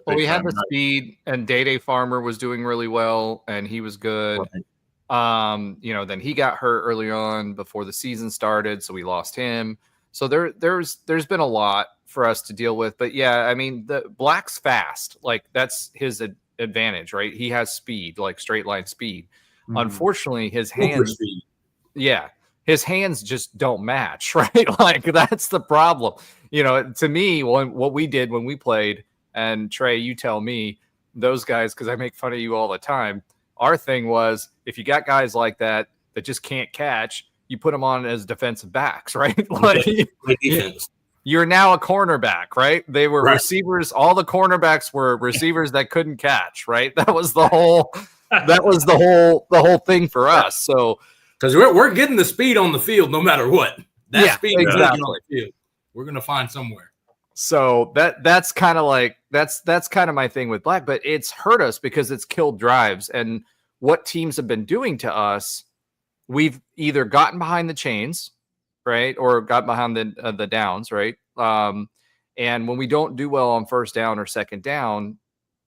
S2: We had the speed, and Day Farmer was doing really well, and he was good. Right. Then he got hurt early on before the season started, so we lost him. So there's been a lot for us to deal with. But yeah, I mean, the Black's fast. Like that's his advantage, right? He has speed, like straight line speed.
S3: Mhm.
S2: Unfortunately, his
S4: Super
S2: hands,
S4: speed.
S2: yeah, his hands just don't match, right? Like that's the problem. You know, to me, what we did when we played, and Trey, you tell me, those guys, because I make fun of you all the time. Our thing was if you got guys like that just can't catch, you put them on as defensive backs, right? Like
S4: Play defense.
S2: you're now a cornerback, right? They were
S4: Right.
S2: receivers. All the cornerbacks were receivers that couldn't catch, right? That was the whole thing for us. So
S4: Because we're getting the speed on the field no matter what. That
S2: Yeah,
S4: speed is gonna
S2: exactly.
S4: get on the field. We're gonna find somewhere.
S2: So that's kind of like that's kind of my thing with Black, but it's hurt us because it's killed drives. And what teams have been doing to us, we've either gotten behind the chains, right, or got behind the downs, right. And when we don't do well on first down or second down,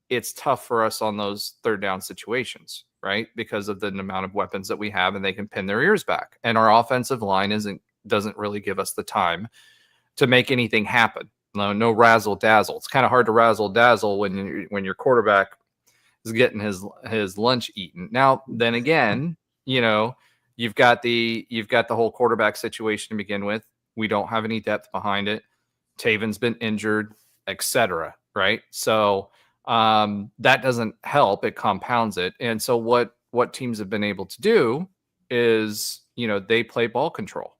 S2: it's tough for us on those third down situations, right, because of the amount of weapons that we have, and they can pin their ears back. And our offensive line doesn't really give us the time to make anything happen. No razzle dazzle. It's kind of hard to razzle dazzle when your quarterback is getting his lunch eaten. Now, then again, you know, you've got the whole quarterback situation to begin with. We don't have any depth behind it. Taven's been injured, etc. Right? So that doesn't help. It compounds it. And so what teams have been able to do is, you know, they play ball control,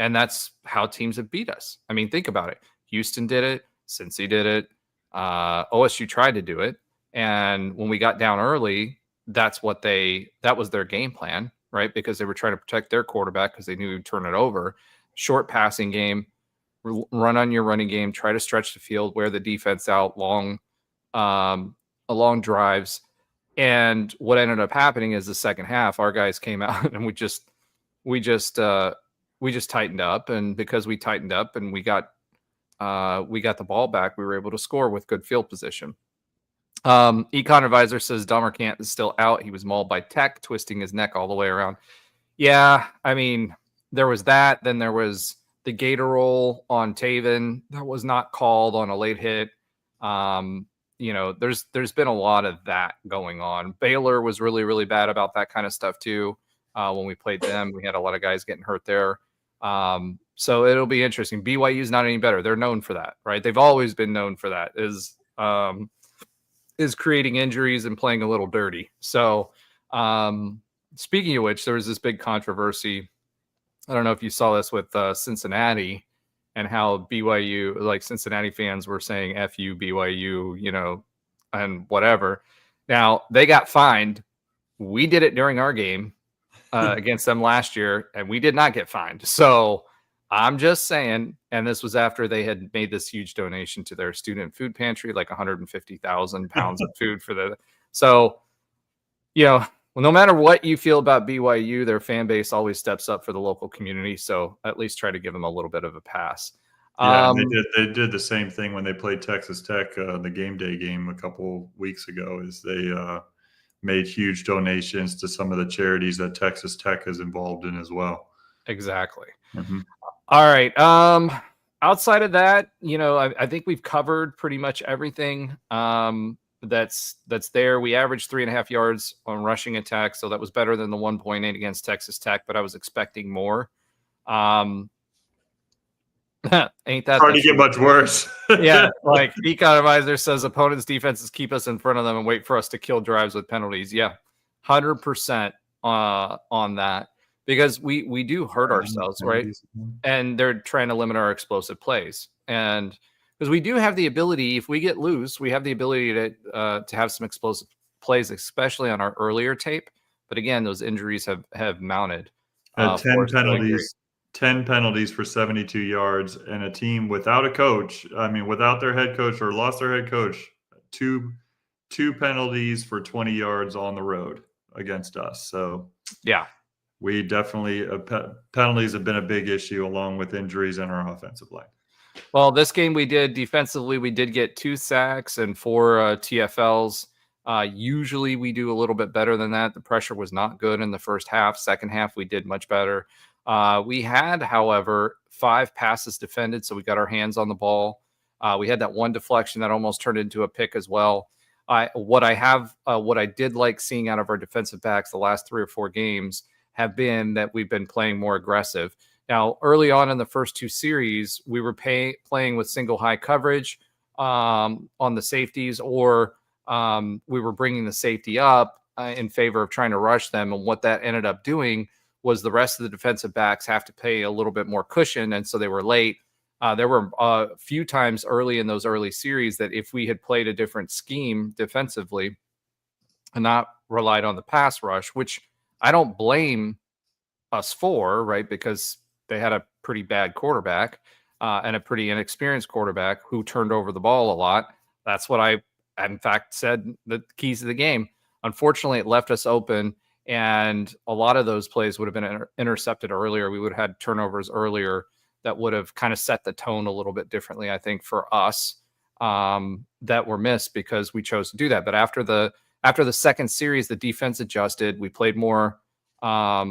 S2: and that's how teams have beat us. I mean, think about it. Houston did it. Cincy did it. OSU tried to do it. And when we got down early, that was their game plan, right? Because they were trying to protect their quarterback because they knew he'd turn it over. Short passing game, run on your running game, try to stretch the field, wear the defense out long drives. And what ended up happening is the second half, our guys came out and we just tightened up. And because we tightened up and we got the ball back, we were able to score with good field position. Econ Advisor says Dummercant is still out. He was mauled by Tech, twisting his neck all the way around. Yeah, I mean, there was that. Then there was the gator roll on Taven that was not called on a late hit. You know, there's been a lot of that going on. Baylor was really, really bad about that kind of stuff too. When we played them, we had a lot of guys getting hurt there. So it'll be interesting. BYU's not any better. They're known for that, right? They've always been known for that, is creating injuries and playing a little dirty. So speaking of which, there was this big controversy. I don't know if you saw this with Cincinnati and how BYU, like Cincinnati fans were saying, F you, BYU, you know, and whatever. Now, they got fined. We did it during our game against them last year, and we did not get fined. So I'm just saying, and this was after they had made this huge donation to their student food pantry, like 150,000 pounds of food for the. So, you know, well, no matter what you feel about BYU, their fan base always steps up for the local community. So at least try to give them a little bit of a pass.
S3: Yeah, they did the same thing when they played Texas Tech, the game day game a couple weeks ago. Is they made huge donations to some of the charities that Texas Tech is involved in as well.
S2: Exactly.
S3: Mm-hmm.
S2: All right. Outside of that, you know, I think we've covered pretty much everything that's there. We averaged 3.5 yards on rushing attack, so that was better than the 1.8 against Texas Tech, but I was expecting more. Ain't that
S3: hard to get much worse?
S2: Yeah, like Econ Advisor says, opponents' defenses keep us in front of them and wait for us to kill drives with penalties. Yeah, 100% on that. Because we do hurt ourselves, right? And they're trying to limit our explosive plays. And because we do have the ability, if we get loose, we have the ability to have some explosive plays, especially on our earlier tape. But again, those injuries have mounted.
S3: 10 penalties for 72 yards, and a team without a coach, I mean, without their head coach or lost their head coach, two penalties for 20 yards on the road against us. So,
S2: yeah.
S3: We definitely penalties have been a big issue along with injuries in our offensive line.
S2: Well, this game we did defensively. We did get 2 sacks and 4 TFLs. Usually we do a little bit better than that. The pressure was not good in the first half. Second half, we did much better. We had, however, 5 passes defended, so we got our hands on the ball. We had that one deflection that almost turned into a pick as well. What I did like seeing out of our defensive backs the last 3 or 4 games have been that we've been playing more aggressive. Now, early on in the first 2 series, we were playing with single high coverage on the safeties, or we were bringing the safety up in favor of trying to rush them. And what that ended up doing was the rest of the defensive backs have to pay a little bit more cushion, and so they were late. There were a few times early in those early series that if we had played a different scheme defensively and not relied on the pass rush, which I don't blame us for, right? Because they had a pretty bad quarterback and a pretty inexperienced quarterback who turned over the ball a lot. That's what I, in fact, said the keys to the game. Unfortunately, it left us open, and a lot of those plays would have been intercepted earlier. We would have had turnovers earlier that would have kind of set the tone a little bit differently, I think, for us that were missed because we chose to do that. But after the second series, the defense adjusted. We played more, our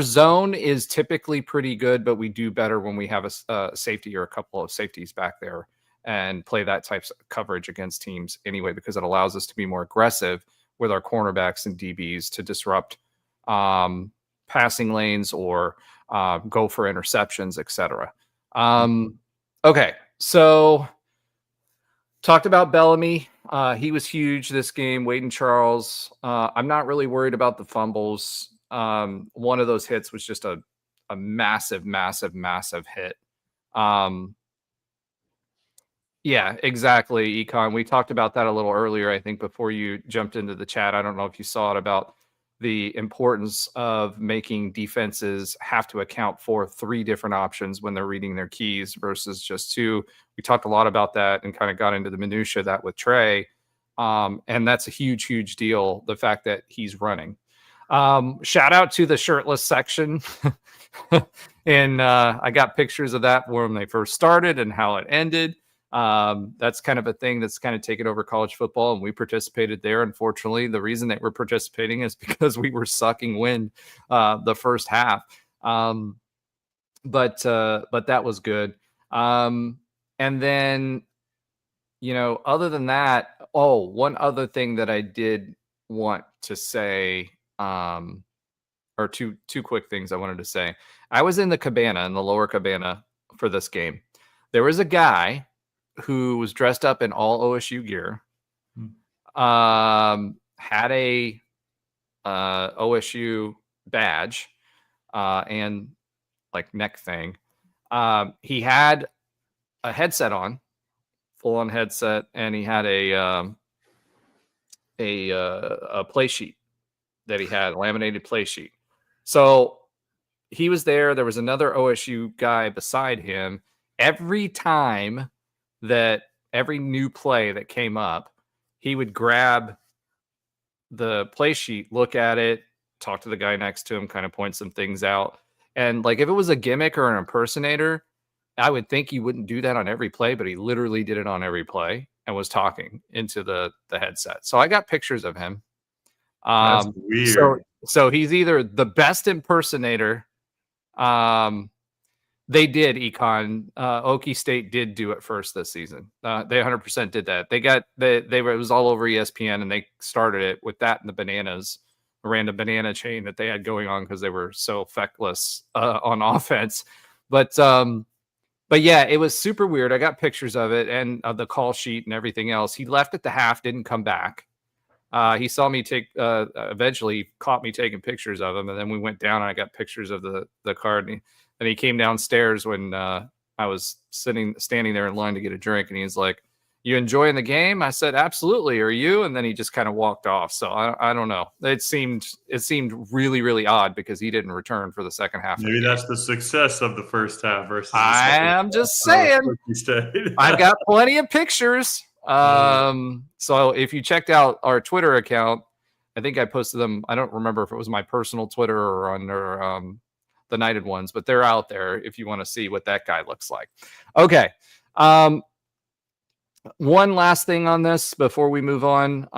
S2: zone is typically pretty good, but we do better when we have a safety or a couple of safeties back there and play that type of coverage against teams anyway, because it allows us to be more aggressive with our cornerbacks and DBs to disrupt passing lanes or go for interceptions, etc. Okay, so talked about Bellamy. He was huge this game. Wade and Charles. I'm not really worried about the fumbles. One of those hits was just a massive, massive, massive hit. Yeah, exactly, Econ. We talked about that a little earlier, I think, before you jumped into the chat. I don't know if you saw it, about the importance of making defenses have to account for 3 different options when they're reading their keys versus just 2. We talked a lot about that and kind of got into the minutia of that with Trey. And that's a huge, huge deal, the fact that he's running. Shout out to the shirtless section. And I got pictures of that when they first started and how it ended. That's kind of a thing that's kind of taken over college football, and we participated there. Unfortunately, the reason that we're participating is because we were sucking wind the first half. But that was good. And then, other than that, one other thing that I did want to say, or two quick things I wanted to say. I was in the lower cabana for this game. There was a guy who was dressed up in all OSU gear, had a OSU badge and like neck thing. He had a headset on, full-on headset, and he had a play sheet that he had, a laminated play sheet. So he was there. There was another OSU guy beside him. Every time that every new play that came up, he would grab the play sheet, look at it, talk to the guy next to him, kind of point some things out. And like, if it was a gimmick or an impersonator, I would think he wouldn't do that on every play, but he literally did it on every play and was talking into the headset. So I got pictures of him.
S3: That's weird.
S2: So he's either the best impersonator. They did, Econ. Okie State did do it first this season. They 100% did that. It was all over ESPN, and they started it with that and the bananas, a random banana chain that they had going on because they were so feckless on offense. But yeah, it was super weird. I got pictures of it and of the call sheet and everything else. He left at the half, didn't come back. He saw me eventually caught me taking pictures of him, and then we went down and I got pictures of the card. And he came downstairs when I was standing there in line to get a drink, and he's like, "You enjoying the game?" I said, "Absolutely. Are you?" And then he just kind of walked off. So I don't know. It seemed really, really odd because he didn't return for the second half.
S3: Maybe that's the success of the first half versus.
S2: I'm just saying. I've got plenty of pictures. So if you checked out our Twitter account, I think I posted them. I don't remember if it was my personal Twitter or under the Knighted Ones, but they're out there if you want to see what that guy looks like. Okay. One last thing on this before we move on.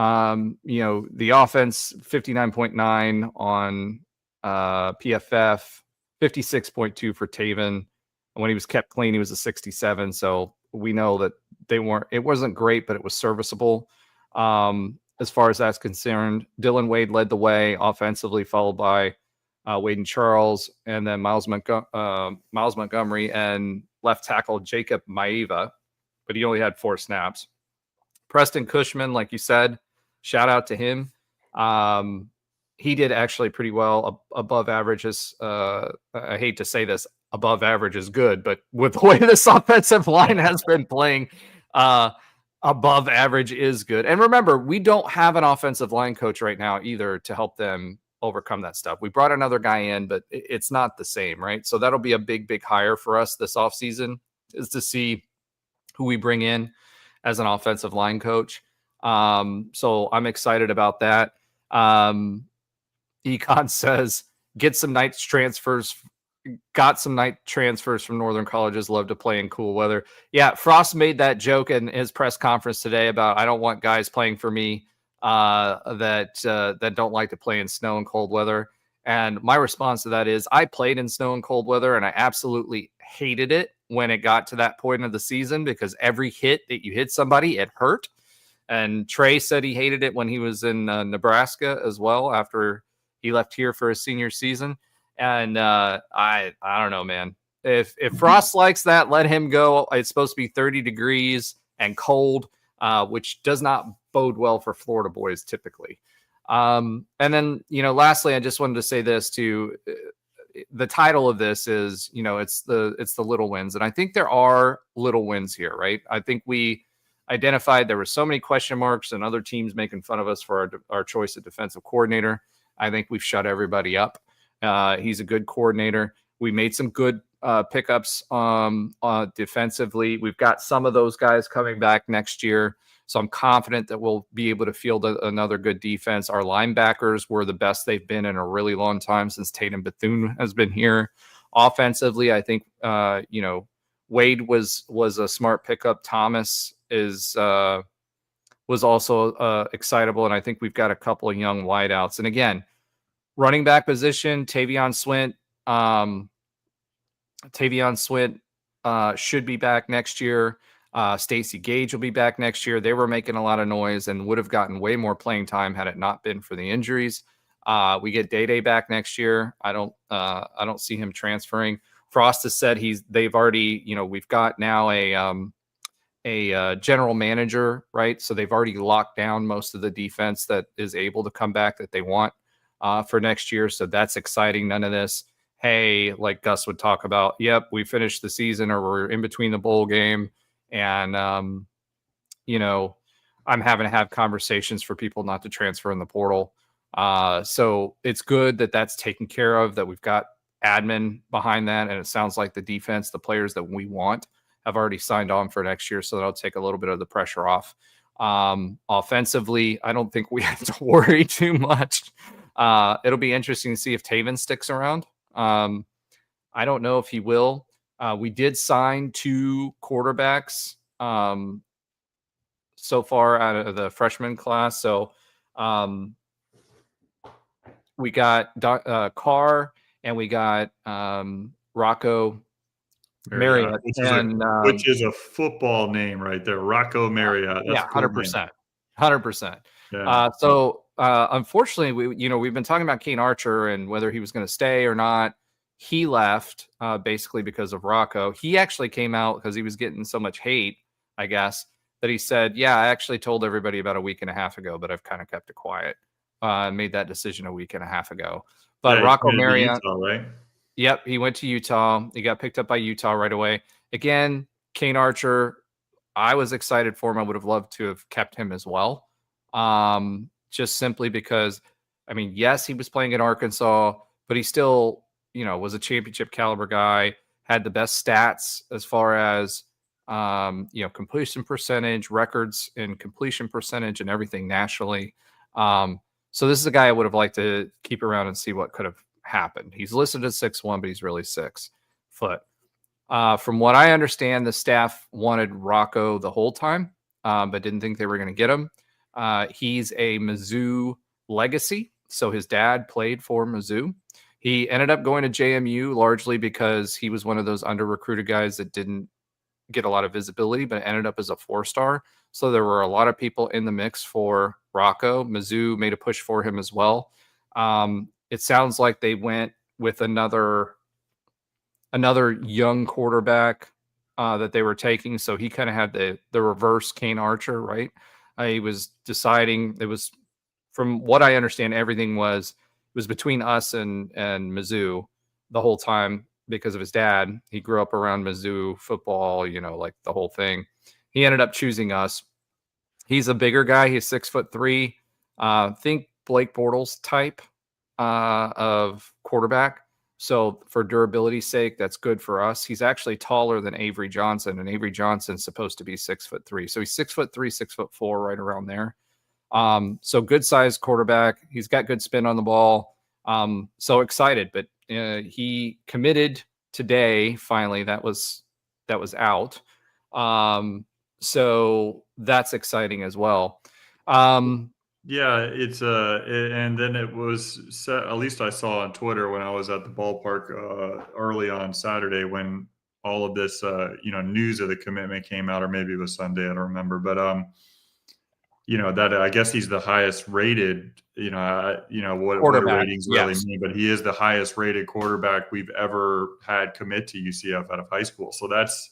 S2: The offense 59.9 on PFF, 56.2 for Taven. And when he was kept clean, he was a 67. So we know that it wasn't great, but it was serviceable. As far as that's concerned, Dylan Wade led the way offensively, followed by Wade and Charles, and then Miles Montgomery and left tackle Jacob Maeva, but he only had 4 snaps. Preston Cushman, like you said, shout out to him. He did actually pretty well, above average. I hate to say this, above average is good, but with the way this offensive line has been playing, above average is good. And remember, we don't have an offensive line coach right now either to help them overcome that stuff. We brought another guy in, but it's not the same, right? So that'll be a big hire for us this offseason, is to see who we bring in as an offensive line coach. So I'm excited about that. Econ says, got some night transfers from Northern colleges, love to play in cool weather. Yeah, Frost made that joke in his press conference today about, I don't want guys playing for me that don't like to play in snow and cold weather. And my response to that is, I played in snow and cold weather, and I absolutely hated it when it got to that point of the season, because every hit that you hit somebody, it hurt. And Trey said he hated it when he was in Nebraska as well, after he left here for his senior season. And I don't know, man. If Frost likes that, let him go. It's supposed to be 30 degrees and cold, which does not bode well for Florida boys typically. And then, lastly, I just wanted to say this too. The title of this is, it's the little wins. And I think there are little wins here, right? I think we identified there were so many question marks and other teams making fun of us for our choice of defensive coordinator. I think we've shut everybody up. He's a good coordinator. We made some good pickups defensively. We've got some of those guys coming back next year. So I'm confident that we'll be able to field another good defense. Our linebackers were the best they've been in a really long time since Tatum Bethune has been here. Offensively, I think, Wade was a smart pickup. Thomas was also excitable. And I think we've got a couple of young wideouts. And again, running back position, Tavion Swint should be back next year. Stacey Gage will be back next year. They were making a lot of noise and would have gotten way more playing time had it not been for the injuries. We get Day back next year. I don't see him transferring. Frost has said they've already, we've got now a general manager, right? So they've already locked down most of the defense that is able to come back that they want for next year. So that's exciting. None of this, hey, like Gus would talk about, yep, we finished the season or we're in between the bowl game. And, I'm having to have conversations for people not to transfer in the portal. So it's good that that's taken care of, that we've got admin behind that. And it sounds like the defense, the players that we want, have already signed on for next year. So that'll take a little bit of the pressure off. Offensively, I don't think we have to worry too much. It'll be interesting to see if Taven sticks around. I don't know if he will. We did sign 2 quarterbacks so far out of the freshman class. So we got Carr and we got Rocco Marriott,
S3: which is a football name right there, Rocco Marriott.
S2: That's 100%, 100%. Yeah. So unfortunately, we've been talking about Kane Archer and whether he was going to stay or not. He left basically because of Rocco. He actually came out because he was getting so much hate, I guess, that he said, yeah, I actually told everybody about a week and a half ago, but I've kind of kept it quiet. Made that decision a week and a half ago. But yeah, Rocco Marriott, Utah, right? Yep, he went to Utah. He got picked up by Utah right away. Again, Kane Archer, I was excited for him. I would have loved to have kept him as well. Just simply because, yes, he was playing in Arkansas, but he still, was a championship caliber guy, had the best stats as far as, completion percentage, records in completion percentage and everything nationally. So this is a guy I would have liked to keep around and see what could have happened. He's listed as 6'1", but he's really 6 foot. From what I understand, the staff wanted Rocco the whole time, but didn't think they were going to get him. He's a Mizzou legacy. So his dad played for Mizzou. He ended up going to JMU largely because he was one of those under-recruited guys that didn't get a lot of visibility, but ended up as a 4-star. So there were a lot of people in the mix for Rocco. Mizzou made a push for him as well. It sounds like they went with another young quarterback that they were taking. So he kind of had the reverse Kane Archer, right? He was deciding. It was, from what I understand, everything was between us and Mizzou the whole time because of his dad. He grew up around Mizzou football, like the whole thing. He ended up choosing us. He's a bigger guy. He's 6'3". Think Blake Bortles type of quarterback. So for durability's sake, that's good for us. He's actually taller than Avery Johnson, and Avery Johnson's supposed to be 6'3". So he's 6'3", 6'4", right around there. So good sized quarterback. He's got good spin on the ball. So excited, but he committed today. Finally, that was out. So that's exciting as well.
S3: Yeah, it's and then it was set, at least I saw on Twitter when I was at the ballpark early on Saturday when all of this news of the commitment came out, or maybe it was Sunday, I don't remember, but that I guess he's the highest rated, what do ratings really mean, but he is the highest rated quarterback we've ever had commit to UCF out of high school. So that's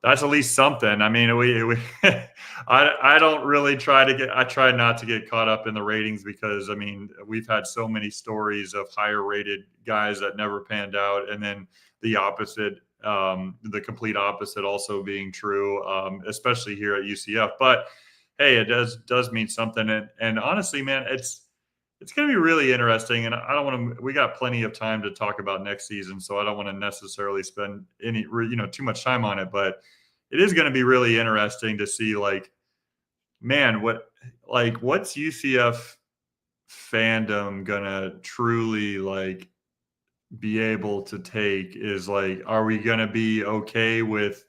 S3: at least something. I mean, I don't really I try not to get caught up in the ratings because, I mean, we've had so many stories of higher rated guys that never panned out. And then the opposite, the complete opposite also being true, especially here at UCF. But hey, it does mean something. And honestly, man, it's going to be really interesting. And I don't want to, we got plenty of time to talk about next season, so I don't want to necessarily spend too much time on it, but it is going to be really interesting to see, like, man, what's UCF fandom going to truly, like, be able to take is, like, are we going to be okay with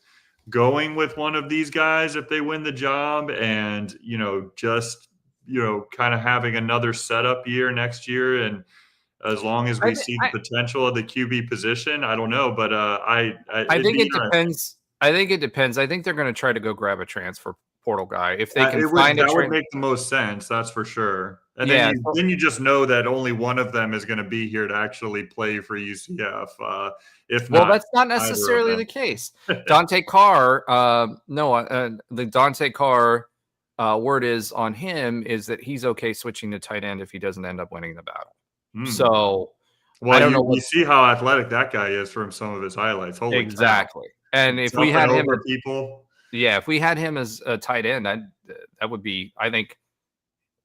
S3: going with one of these guys if they win the job and, just, kind of having another setup year next year? And as long as we see the potential of the QB position, I don't know, but I
S2: think it depends. I think it depends. I think they're going to try to go grab a transfer portal guy if they can find
S3: that would make the most sense. That's for sure. And then you just know that only one of them is going to be here to actually play for UCF.
S2: That's not necessarily the case. Dante Carr, the Dante Carr word is on him is that he's okay switching to tight end if he doesn't end up winning the battle. So,
S3: I don't know. You see how athletic that guy is from some of his highlights. Holy
S2: exactly.
S3: cow.
S2: And if we had him,
S3: if
S2: we had him as a tight end, that would be, I think,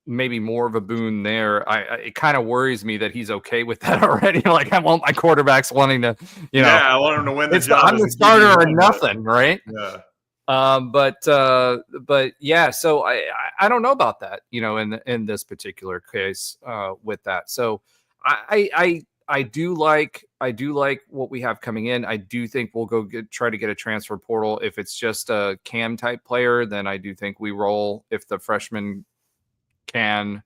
S2: maybe more of a boon there. It kind of worries me that he's okay with that already. Like, I want my quarterbacks wanting to,
S3: I want him to win the job.
S2: I'm the starter or nothing, right?
S3: Yeah.
S2: But yeah, so I don't know about that, in this particular case, with that. So I do like what we have coming in. I do think we'll go try to get a transfer portal. If it's just a Cam type player, then I do think we roll. If the freshman can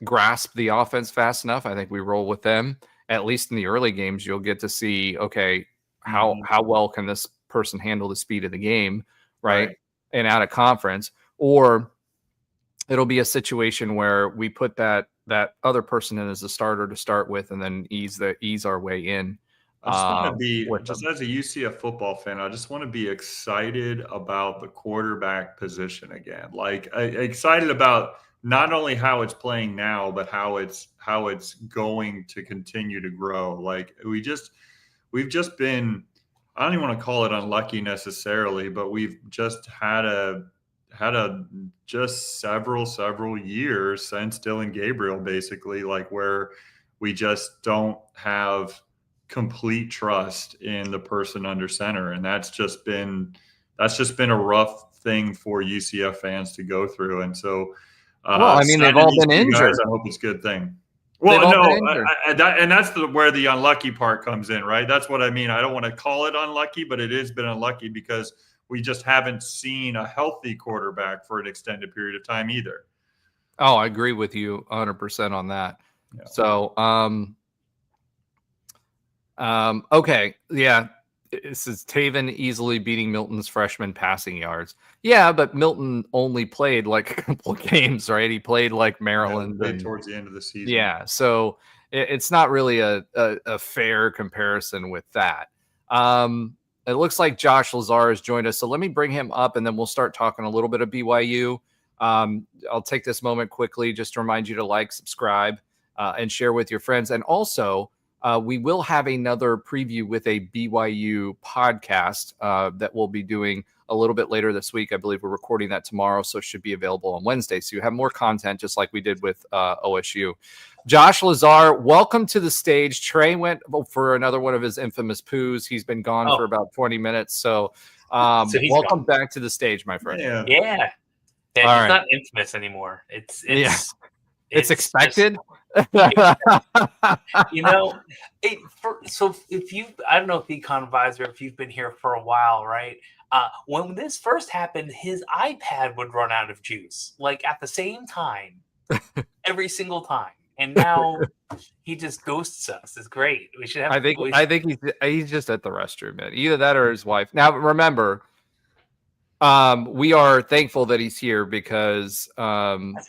S2: grasp the offense fast enough, I think we roll with them. At least in the early games, you'll get to see, okay, how well can this person handle the speed of the game, right? And out of conference, or it'll be a situation where we put that other person in as a starter to start with, and then ease our way in.
S3: I just want to be, just as a UCF football fan, I just want to be excited about the quarterback position again. Like, excited about not only how it's playing now, but how it's going to continue to grow. Like, we've just been, I don't even want to call it unlucky necessarily, but we've just had just several years since Dylan Gabriel, basically, like, where we just don't have complete trust in the person under center. And that's just been a rough thing for UCF fans to go through. And so,
S2: they've all been injured.
S3: I hope it's a good thing. Well, no, and that's where the unlucky part comes in, right? That's what I mean. I don't want to call it unlucky, but it has been unlucky because we just haven't seen a healthy quarterback for an extended period of time either.
S2: Oh, I agree with you 100% on that.
S3: Yeah.
S2: So, okay. Yeah. This is Taven easily beating Milton's freshman passing yards. Yeah, but Milton only played like a couple of games, right? He played like Maryland.
S3: Played towards the end of the season.
S2: Yeah. So it's not really a fair comparison with that. It looks like Josh Lazar has joined us. So let me bring him up and then we'll start talking a little bit of BYU. I'll take this moment quickly just to remind you to like, subscribe, and share with your friends. And also, we will have another preview with a BYU podcast that we'll be doing a little bit later this week. I believe we're recording that tomorrow, so it should be available on Wednesday. So you have more content, just like we did with OSU. Josh Lazar, welcome to the stage. Trey went for another one of his infamous poos. He's been gone for about 20 minutes. So, welcome back to the stage, my friend.
S5: Yeah. He's not infamous anymore. It's
S2: expected.
S5: So if you, I don't know if Econ Advisor, if you've been here for a while, right? When this first happened, his iPad would run out of juice, like at the same time, every single time. And now he just ghosts us. It's great. We should have.
S2: I think he's just at the restroom, man. Either that or his wife. Now remember, we are thankful that he's here because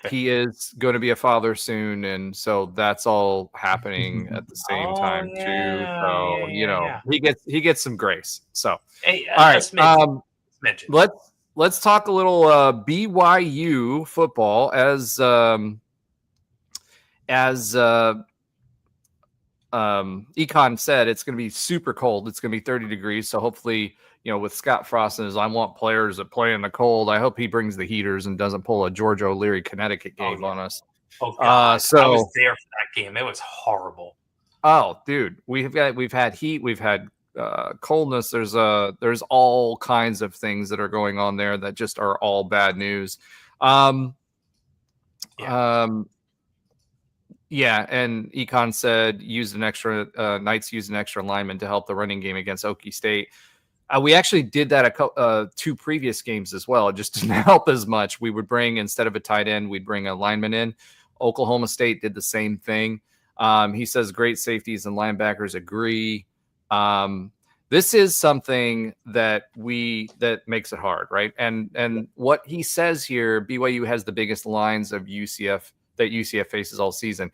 S2: he is going to be a father soon, and so that's all happening at the same time too. So he gets some grace. So all right, let's talk a little BYU football as Econ said. It's going to be super cold. It's going to be 30 degrees. So hopefully, with Scott Frost and his I want players that play in the cold, I hope he brings the heaters and doesn't pull a Georgia O'Leary Connecticut game on us.
S5: Oh God, I was there for that game. It was horrible.
S2: Oh, dude, we've had heat, we've had coldness. There's all kinds of things that are going on there that just are all bad news. Yeah, and Econ said Knights used an extra lineman to help the running game against Okie State. We actually did that two previous games as well. It just didn't help as much. We would bring, instead of a tight end, we'd bring a lineman in. Oklahoma State did the same thing. He says great safeties and linebackers agree. This is something that makes it hard, right? And what he says here, BYU has the biggest lines of UCF that UCF faces all season.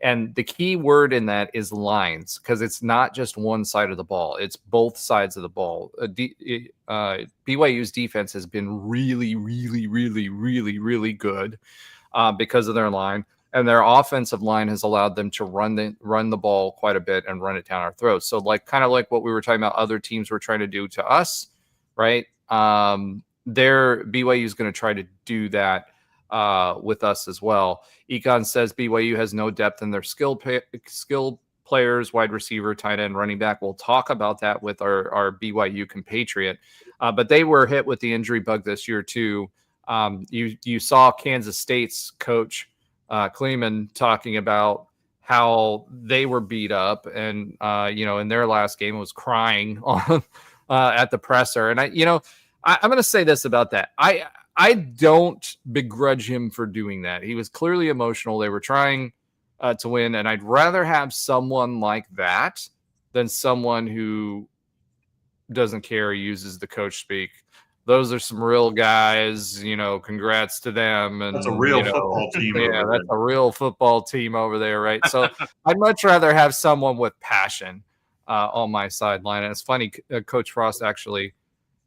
S2: And the key word in that is lines, because it's not just one side of the ball. It's both sides of the ball. BYU's defense has been really, really, really, really, really good because of their line. And their offensive line has allowed them to run the ball quite a bit and run it down our throats. So kind of like what we were talking about other teams were trying to do to us, right? BYU is going to try to do that with us as well. Econ says BYU has no depth in their skill players, wide receiver, tight end, running back. We'll talk about that with our BYU compatriot. But they were hit with the injury bug this year too. You saw Kansas State's coach Kleeman talking about how they were beat up, and in their last game was crying on at the presser. And I'm going to say this about that. I don't begrudge him for doing that. He was clearly emotional. They were trying to win, and I'd rather have someone like that than someone who doesn't care, uses the coach speak. Those are some real guys, congrats to them. And
S3: that's a real football team.
S2: Yeah, that's a real football team over there, right? So I'd much rather have someone with passion on my sideline. And it's funny, Coach Frost actually,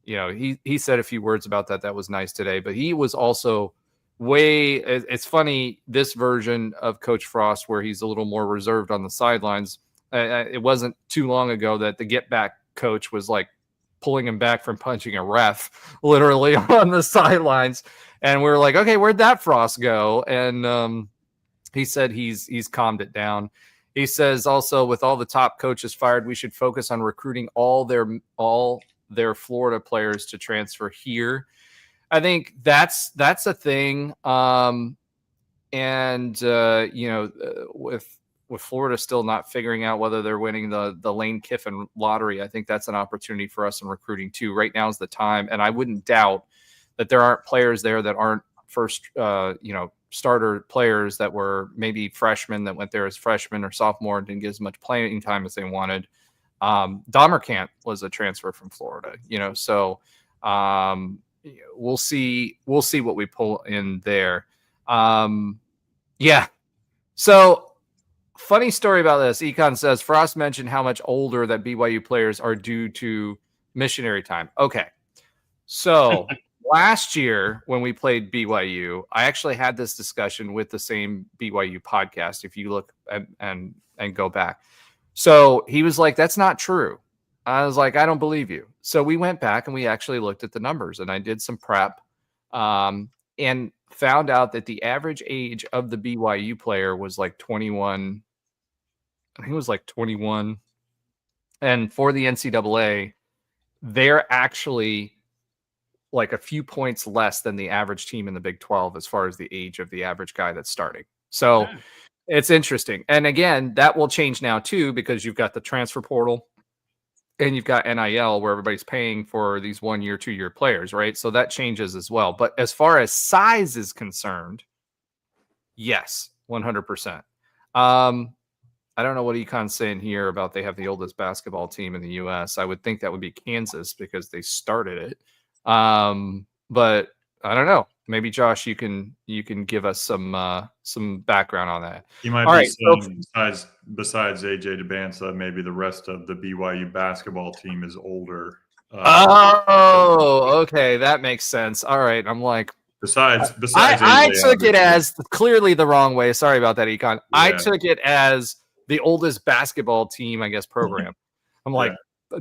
S2: he said a few words about that. That was nice today, but he was also it's funny, this version of Coach Frost, where he's a little more reserved on the sidelines. It wasn't too long ago that the get back coach was like pulling him back from punching a ref literally on the sidelines. And we were like, okay, where'd that Frost go? And he said he's calmed it down. He says also, with all the top coaches fired, we should focus on recruiting all their Florida players to transfer here. I think that's a thing. With Florida still not figuring out whether they're winning the Lane Kiffin lottery, I think that's an opportunity for us in recruiting too. Right now is the time. And I wouldn't doubt that there aren't players there that aren't first, starter players that were maybe freshmen that went there as freshmen or sophomore and didn't get as much playing time as they wanted. Dahmerkamp was a transfer from Florida, so we'll see what we pull in there. Yeah. So funny story about this. Econ says Frost mentioned how much older that BYU players are due to missionary time. Okay. So last year when we played BYU, I actually had this discussion with the same BYU podcast. If you look and go back. So he was like, that's not true. I was like, I don't believe you. So we went back and we actually looked at the numbers, and I did some prep and found out that the average age of the BYU player was like 21. I think it was like 21. And for the NCAA, they're actually like a few points less than the average team in the Big 12 as far as the age of the average guy that's starting. So it's interesting. And again, that will change now too, because you've got the transfer portal and you've got NIL where everybody's paying for these 1 year, 2 year players, right? So that changes as well. But as far as size is concerned, yes, 100%. I don't know what Econ's saying here about they have the oldest basketball team in the U.S. I would think that would be Kansas because they started it. But I don't know. Maybe Josh, you can give us some background on that.
S3: You might
S2: All
S3: be
S2: right,
S3: saying besides AJ DeBansa, maybe the rest of the BYU basketball team is older.
S2: Okay, that makes sense. All right, I'm like,
S3: besides
S2: I
S3: AJ,
S2: took it
S3: obviously.
S2: as clearly the wrong way. Sorry about that, Econ. I
S3: Yeah.
S2: took it as the oldest basketball team, I guess, program. I'm like,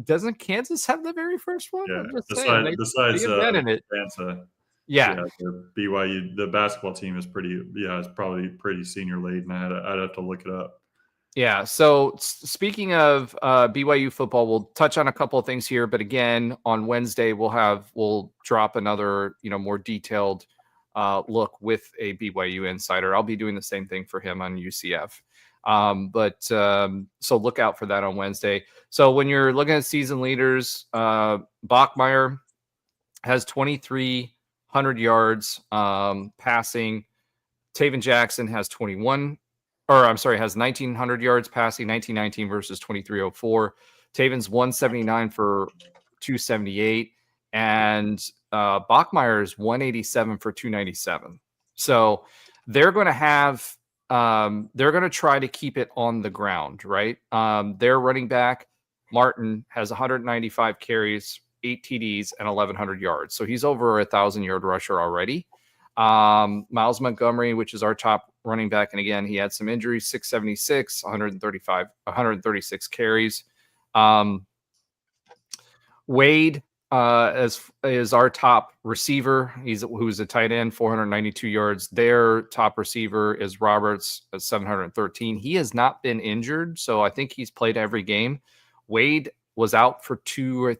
S2: doesn't Kansas have the very first one?
S3: Yeah.
S2: I'm just saying,
S3: Besides
S2: they invented it.
S3: DeBansa,
S2: Yeah.
S3: the BYU, the basketball team is it's probably pretty senior laden. I'd have to look it up.
S2: Yeah. So speaking of BYU football, we'll touch on a couple of things here. But again, on Wednesday, we'll drop another, more detailed look with a BYU insider. I'll be doing the same thing for him on UCF. So look out for that on Wednesday. So when you're looking at season leaders, Bachmeier has 2,300 yards passing. Taven Jackson has 1,900 yards passing, 1919 versus 2,304. Taven's 179 for 278, and Bachmeier's 187 for 297. So they're going to have they're going to try to keep it on the ground, right? Their running back Martin has 195 carries, 8 TDs, and 1,100 yards. So he's over a 1,000-yard rusher already. Miles Montgomery, which is our top running back, and again, he had some injuries, 676, 136 carries. Wade is our top receiver. Who's a tight end, 492 yards. Their top receiver is Roberts at 713. He has not been injured, so I think he's played every game. Wade was out for 3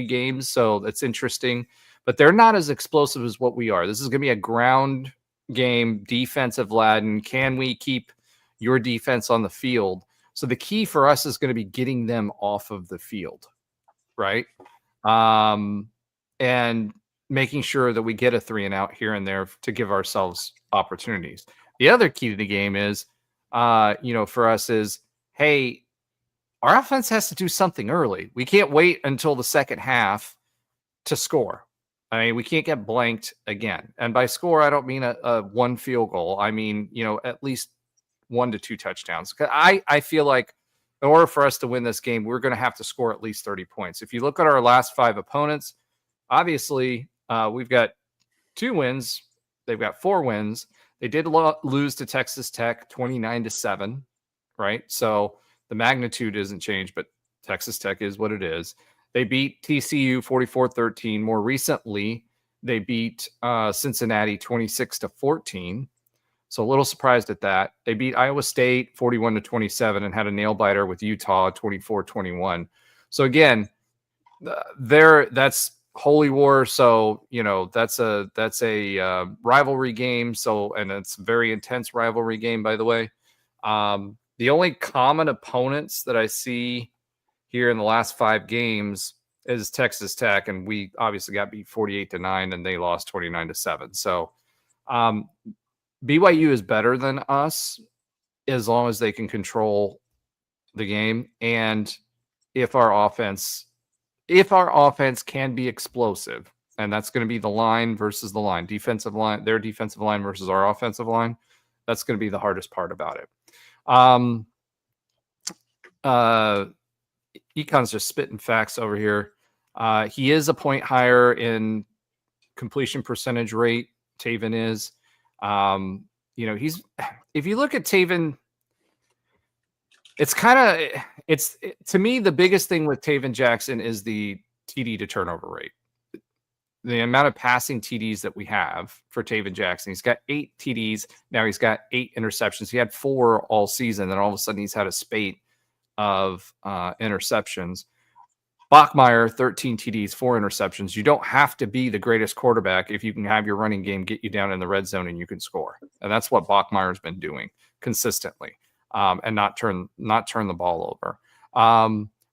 S2: games, so that's interesting. But they're not as explosive as what we are. This is going to be a ground game, defensive Latin. Can we keep your defense on the field? So the key for us is going to be getting them off of the field, right? And making sure that we get a 3 and out here and there to give ourselves opportunities. The other key to the game is, for us is, hey, our offense has to do something early. We can't wait until the second half to score. I mean, we can't get blanked again. And by score, I don't mean a 1 field goal. I mean, at least 1 to 2 touchdowns. I feel like in order for us to win this game, we're going to have to score at least 30 points. If you look at our last 5 opponents, obviously we've got 2 wins. They've got 4 wins. They did lose to Texas Tech 29-7, right? So the magnitude isn't changed, but Texas Tech is what it is. They beat TCU 44-13. More recently, they beat Cincinnati 26-14. So a little surprised at that. They beat Iowa State 41-27 and had a nail biter with Utah 24-21. So again, that's Holy War. So that's a rivalry game. So, and it's a very intense rivalry game, by the way. The only common opponents that I see here in the last 5 games is Texas Tech, and we obviously got beat 48-9, and they lost 29-7. So BYU is better than us as long as they can control the game. And if our offense can be explosive, and that's going to be the line versus the line, defensive line, their defensive line versus our offensive line, that's going to be the hardest part about it. Econ's just spitting facts over here. He is a point higher in completion percentage rate. Taven is. If you look at Taven, to me, the biggest thing with Taven Jackson is the TD to turnover rate. The amount of passing TDs that we have for Taven Jackson. He's got 8 TDs. Now he's got 8 interceptions. He had 4 all season. Then all of a sudden he's had a spate of interceptions. Bachmeier, 13 TDs, 4 interceptions. You don't have to be the greatest quarterback if you can have your running game get you down in the red zone and you can score. And that's what Bachmeier's been doing consistently, and not turn the ball over.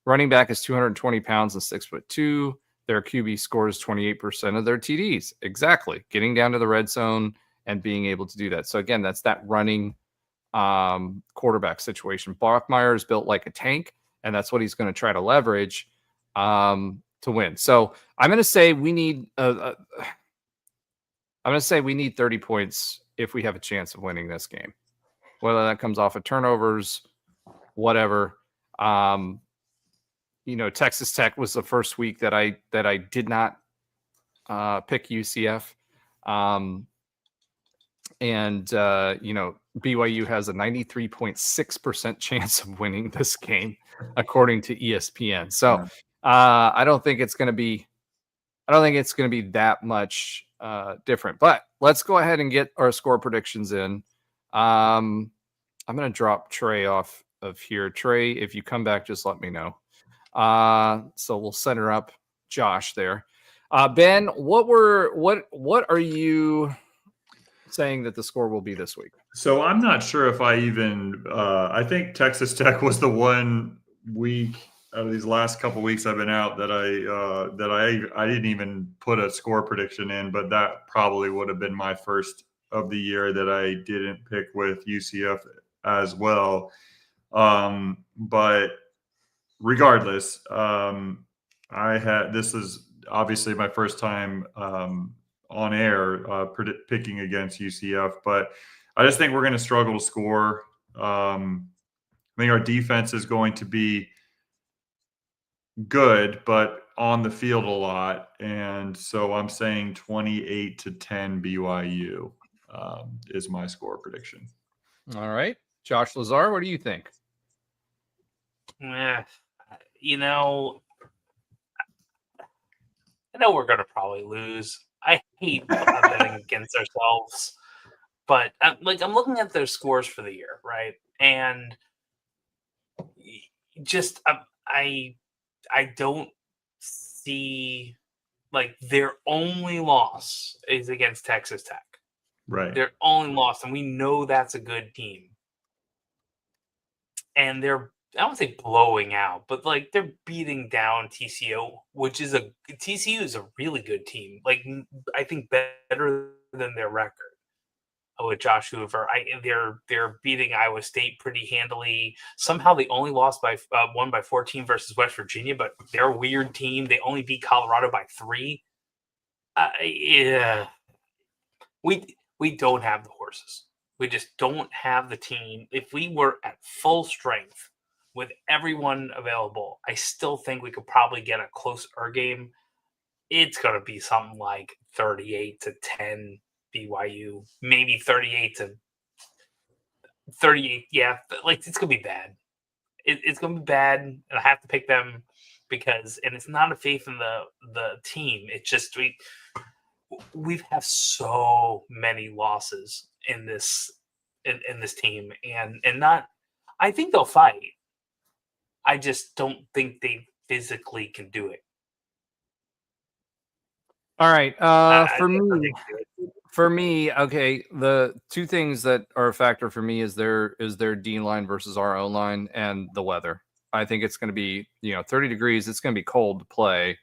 S2: Running back is 220 pounds and 6'2". Their QB scores 28% of their TDs. Exactly. Getting down to the red zone and being able to do that. So again, that's that running quarterback situation. Bachmeier is built like a tank, and that's what he's going to try to leverage to win. So I'm going to say we need 30 points if we have a chance of winning this game. Whether that comes off of turnovers, whatever. Texas Tech was the first week that I did not pick UCF. BYU has a 93.6% chance of winning this game, according to ESPN. So I don't think it's going to be that much different. But let's go ahead and get our score predictions in. I'm going to drop Trey off of here. Trey, if you come back, just let me know. So we'll center up Josh there. Ben, what are you saying that the score will be this week?
S3: So I'm not sure if I even I think Texas Tech was the one week out of these last couple weeks I've been out that I didn't even put a score prediction in, but that probably would have been my first of the year that I didn't pick with UCF as well. But regardless, this is obviously my first time on air picking against UCF, but I just think we're going to struggle to score. I think our defense is going to be good, but on the field a lot. And so I'm saying 28-10 BYU is my score prediction.
S2: All right. Josh Lazar, what do you think?
S5: I know we're going to probably lose. I hate betting against ourselves, but I'm looking at their scores for the year, right? And just I don't see their only loss is against Texas Tech.
S3: Right.
S5: Their only loss, and we know that's a good team. And they're, I don't say blowing out, but they're beating down TCU, which is TCU is a really good team. I think better than their record with Josh Hoover. They're beating Iowa State pretty handily. Somehow they only lost won by 14 versus West Virginia, but they're a weird team. They only beat Colorado by 3. Yeah, we don't have the horses. We just don't have the team. If we were at full strength with everyone available, I still think we could probably get a closer game. It's going to be something like 38-10 BYU, maybe 38-38. Yeah, it's going to be bad. It's going to be bad, and I have to pick them because, and it's not a faith in the team. It's just we've had so many losses in this team, and not. I think they'll fight. I just don't think they physically can do it.
S2: All right. For me, okay, the two things that are a factor for me is their D line versus our own line and the weather. I think it's going to be, 30 degrees. It's going to be cold to play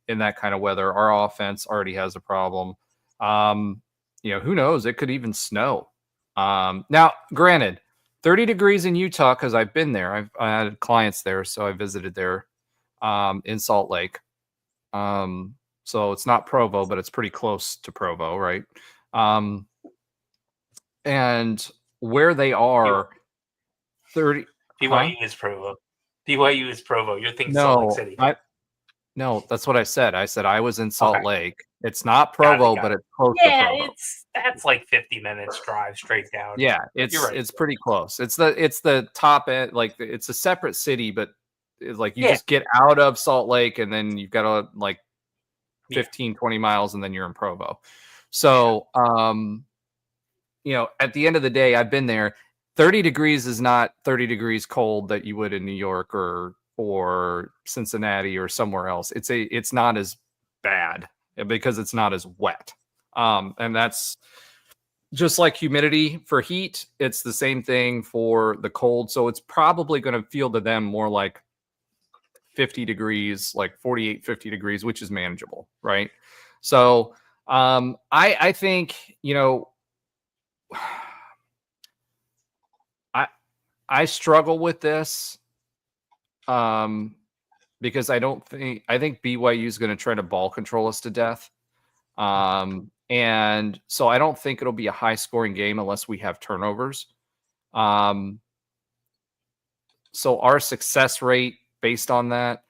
S2: in that kind of weather. Our offense already has a problem. Who knows? It could even snow Now, granted, 30 degrees in Utah because I've been there. I had clients there, so I visited there in Salt Lake. So it's not Provo, but it's pretty close to Provo, right? And where they are, 30.
S5: BYU is Provo. BYU is Provo. You're thinking Salt Lake City.
S2: No, that's what I said. I said I was in Salt
S5: Okay.
S2: Lake. It's not Provo, but it's close to Provo.
S5: That's like 50 minutes drive straight down.
S2: Yeah,
S5: You're right.
S2: it's pretty close. It's the top end, like it's a separate city, but it's like you just get out of Salt Lake and then you've got to like 15, 20 miles and then you're in Provo. So, at the end of the day, I've been there. 30 degrees is not 30 degrees cold that you would in New York or Cincinnati or somewhere else. It's not as bad because it's not as wet. And that's just like humidity for heat. It's the same thing for the cold. So it's probably going to feel to them more like 50 degrees, like 48, 50 degrees, which is manageable. Right. So I think, I struggle with this because I think BYU is going to try to ball control us to death. And so I don't think it'll be a high scoring game unless we have turnovers. So our success rate based on that,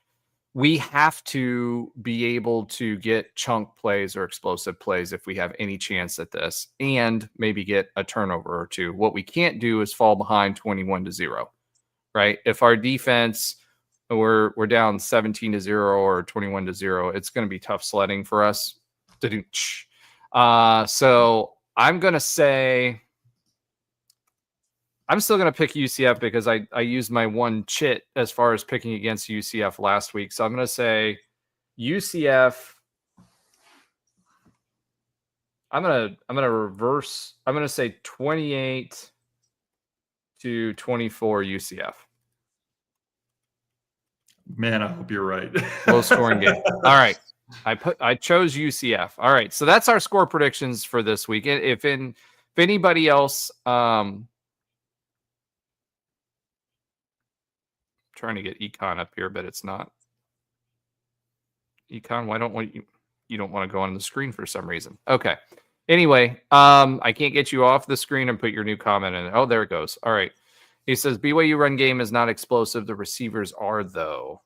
S2: we have to be able to get chunk plays or explosive plays if we have any chance at this and maybe get a turnover or two. What we can't do is fall behind 21-0, right? If our defense, we're down 17-0 or 21-0, it's going to be tough sledding for us to do. So I'm going to say, I'm still going to pick UCF because I used my one chit as far as picking against UCF last week. So I'm going to say UCF. I'm going to reverse. I'm going to say 28-24 UCF.
S3: Man, I hope you're right.
S2: Low scoring game. All right. I chose UCF. All right. So that's our score predictions for this week. If anybody else, trying to get econ up here, but it's not. Econ, why don't you don't want to go on the screen for some reason? Okay. Anyway, I can't get you off the screen and put your new comment in. Oh, there it goes. All right. He says BYU run game is not explosive. The receivers are though.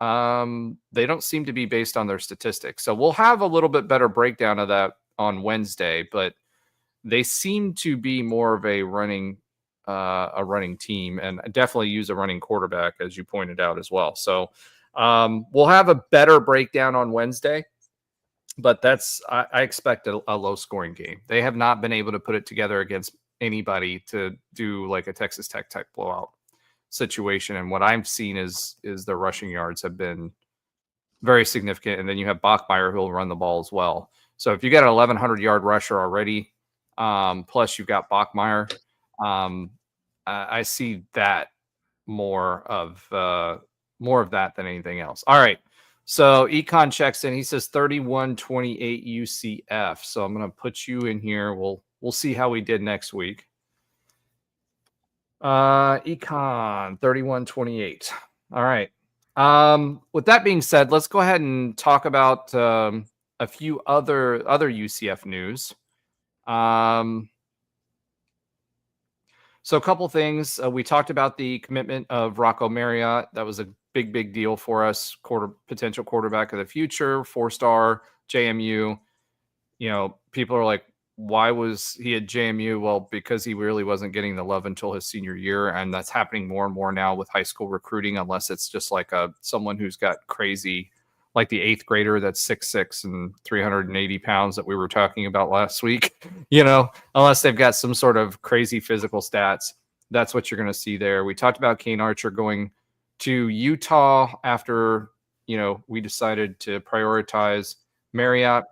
S2: They don't seem to be based on their statistics. So we'll have a little bit better breakdown of that on Wednesday, but they seem to be more of a running team and definitely use a running quarterback, as you pointed out as well. So we'll have a better breakdown on Wednesday, but I expect a low scoring game. They have not been able to put it together against anybody to do like a Texas Tech type blowout situation. And what I've seen is the rushing yards have been very significant. And then you have Bachmeier who'll run the ball as well. So if you got an 1,100 yard rusher already, plus you've got Bachmeier, I see that more of that than anything else. All right. So Econ checks in. He says 31-28 UCF. So I'm going to put you in here. We'll see how we did next week. Econ 31-28. All right. With that being said, let's go ahead and talk about a few other UCF news. So a couple things. We talked about the commitment of Rocco Marriott. That was a big deal for us. Potential quarterback of the future, 4-star JMU. People are like, why was he at JMU? Well, because he really wasn't getting the love until his senior year. And that's happening more and more now with high school recruiting, unless it's just like someone who's got crazy, like the 8th grader that's 6'6" and 380 pounds that we were talking about last week, unless they've got some sort of crazy physical stats. That's what you're going to see there. We talked about Kane Archer going to Utah after, we decided to prioritize Marriott.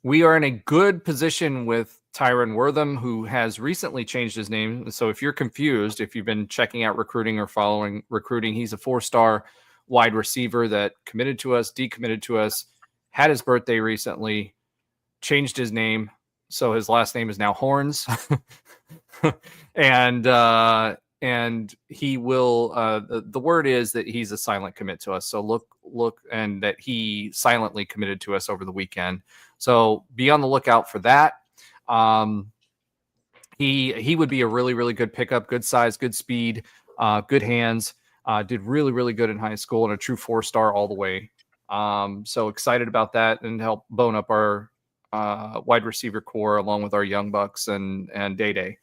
S2: We are in a good position with Tyron Wortham, who has recently changed his name. So if you're confused, if you've been checking out recruiting or following recruiting, he's a 4-star wide receiver that decommitted to us, had his birthday recently, changed his name So his last name is now Horns. and he will, the word is that he's a silent commit to us. So look, and that he silently committed to us over the weekend. So be on the lookout for that. He would be a really, really good pickup, good size, good speed, good hands, did really, really good in high school and a true 4-star all the way. So excited about that and help bone up our wide receiver core along with our young bucks and Day.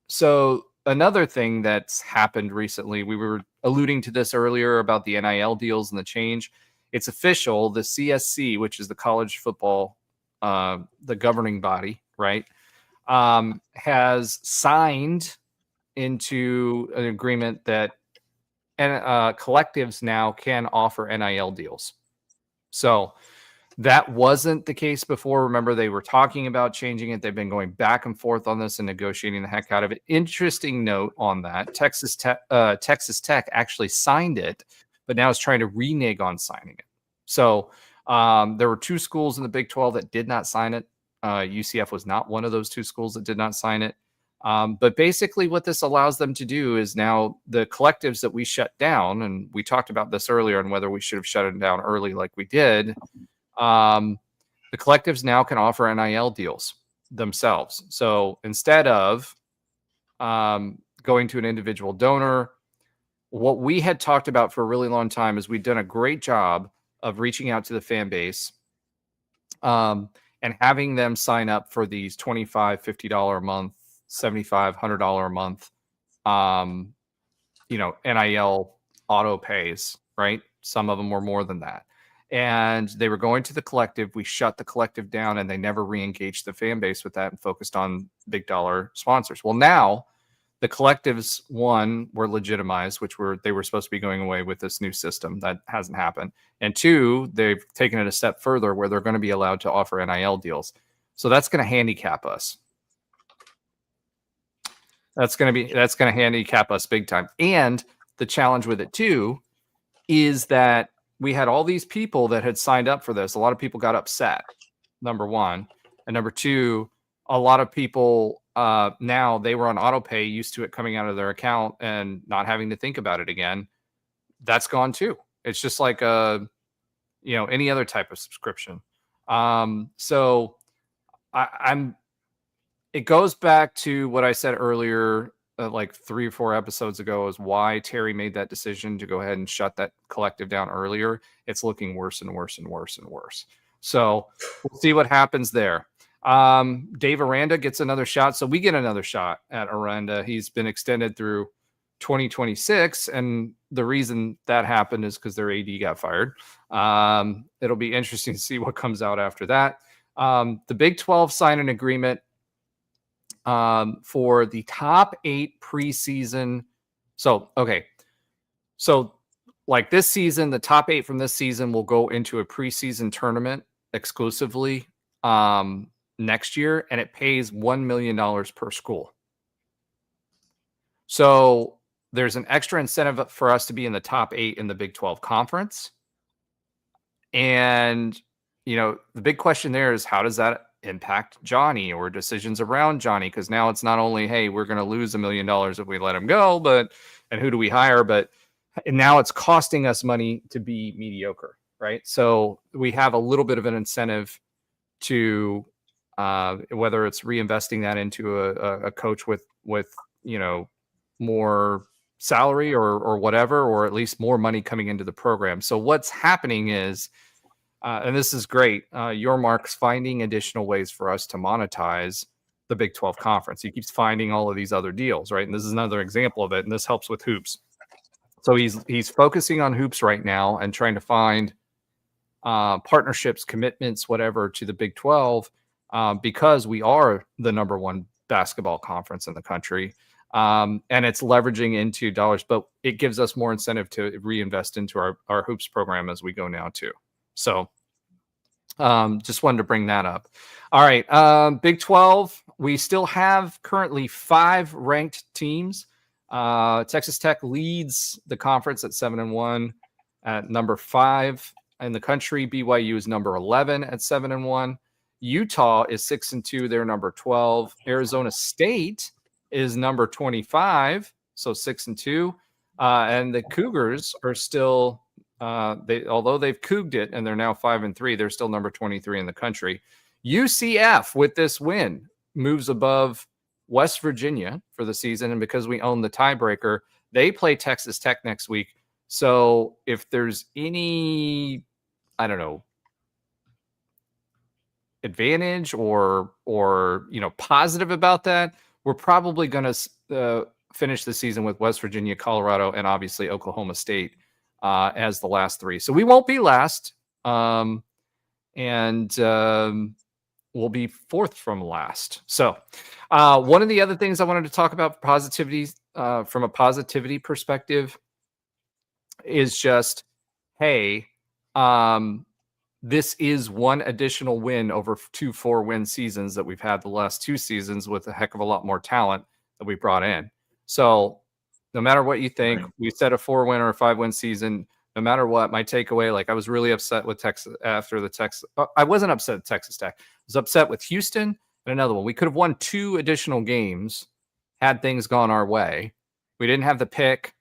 S2: So another thing that's happened recently, we were alluding to this earlier about the NIL deals and the change. It's official. The CSC, which is the college football, the governing body, right, has signed into an agreement that collectives now can offer NIL deals. So that wasn't the case before. Remember, they were talking about changing it. They've been going back and forth on this and negotiating the heck out of it. Interesting note on that. Texas Tech actually signed it, but now is trying to renege on signing it. So there were 2 schools in the Big 12 that did not sign it. UCF was not one of those 2 schools that did not sign it. But basically what this allows them to do is now the collectives that we shut down, and we talked about this earlier on whether we should have shut it down early like we did. The collectives now can offer NIL deals themselves. So instead of going to an individual donor, what we had talked about for a really long time is we've done a great job of reaching out to the fan base and having them sign up for these $25, $50 a month, $75, $100 a month, NIL auto pays, right? Some of them were more than that. And they were going to the collective. We shut the collective down and they never re-engaged the fan base with that and focused on big dollar sponsors. Well, now the collectives, one, were legitimized, they were supposed to be going away with this new system. That hasn't happened. And 2, they've taken it a step further where they're going to be allowed to offer NIL deals. So that's going to handicap us. That's going to handicap us big time. And the challenge with it too is that we had all these people that had signed up for this. A lot of people got upset, number one. And number 2, a lot of people now they were on auto pay, used to it coming out of their account and not having to think about it again. That's gone too. It's just like any other type of subscription. So it goes back to what I said earlier, like 3 or 4 episodes ago, is why Terry made that decision to go ahead and shut that collective down earlier. It's looking worse and worse and worse and worse. So we'll see what happens there. Dave Aranda gets another shot. So we get another shot at Aranda. He's been extended through 2026. And the reason that happened is because their AD got fired. It'll be interesting to see what comes out after that. The Big 12 signed an agreement for the top 8 preseason. So like this season, the top 8 from this season will go into a preseason tournament exclusively next year, and it pays $1 million per school. So there's an extra incentive for us to be in the top 8 in the Big 12 conference. And, the big question there is, how does that impact Johnny or decisions around Johnny? Because now it's not only, hey, we're going to lose $1 million if we let him go, and who do we hire? But now it's costing us money to be mediocre, right? So we have a little bit of an incentive to whether it's reinvesting that into a coach with more salary or whatever, or at least more money coming into the program. So what's happening is, and this is great, Your Mark's finding additional ways for us to monetize the Big 12 conference. He keeps finding all of these other deals, right? And this is another example of it, and this helps with hoops. So he's focusing on hoops right now and trying to find partnerships, commitments, whatever, to the Big 12 because we are the number 1 basketball conference in the country. And it's leveraging into dollars, but it gives us more incentive to reinvest into our hoops program as we go now too. So just wanted to bring that up. All right. Big 12, we still have currently 5 ranked teams. Texas Tech leads the conference at 7-1 at number 5 in the country. BYU is number 11 at 7-1. Utah is 6-2. They're number 12. Arizona State is number 25. So 6-2. And the Cougars are still, although they've couged it and they're now 5-3, they're still number 23 in the country. UCF with this win moves above West Virginia for the season. And because we own the tiebreaker, they play Texas Tech next week. So if there's any, I don't know, advantage or positive about that, we're probably going to finish the season with West Virginia, Colorado, and obviously Oklahoma State as the last three. So we won't be last, and we'll be fourth from last. So one of the other things I wanted to talk about positivity from a positivity perspective is just, hey, this is one additional win over 2 4-win seasons that we've had the last 2 seasons with a heck of a lot more talent that we brought in. So no matter what you think, we said a 4-win or a 5-win season. No matter what, my takeaway, like I was really upset with Texas after the Texas. I wasn't upset at Texas Tech. I was upset with Houston and another one. We could have won 2 additional games had things gone our way. We didn't have the pick,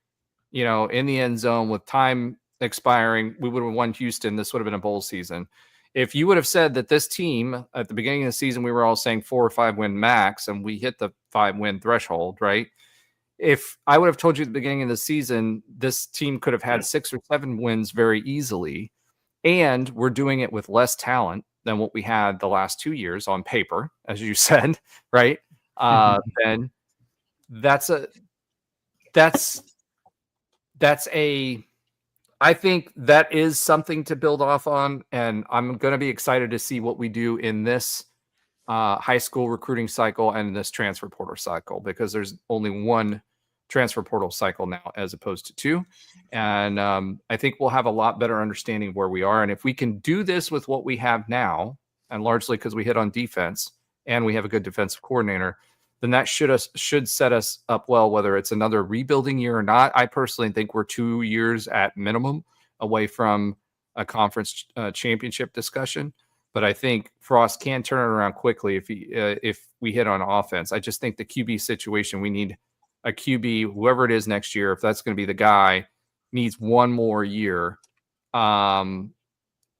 S2: in the end zone with time expiring. We would have won Houston. This would have been a bowl season. If you would have said that this team at the beginning of the season, we were all saying 4 or 5 win max, and we hit the 5-win threshold, right? If I would have told you at the beginning of the season, this team could have had 6 or 7 wins very easily, and we're doing it with less talent than what we had the last 2 years on paper, as you said, right? Then I think that is something to build off on, and I'm going to be excited to see what we do in this high school recruiting cycle and this transfer portal cycle, because there's only one transfer portal cycle now as opposed to 2. And I think we'll have a lot better understanding of where we are. And if we can do this with what we have now, and largely because we hit on defense and we have a good defensive coordinator, then that should set us up well, whether it's another rebuilding year or not. I personally think we're 2 years at minimum away from a conference championship discussion. But I think Frost can turn it around quickly if we hit on offense. I just think the QB situation, we need a QB, whoever it is next year, if that's going to be the guy, needs one more year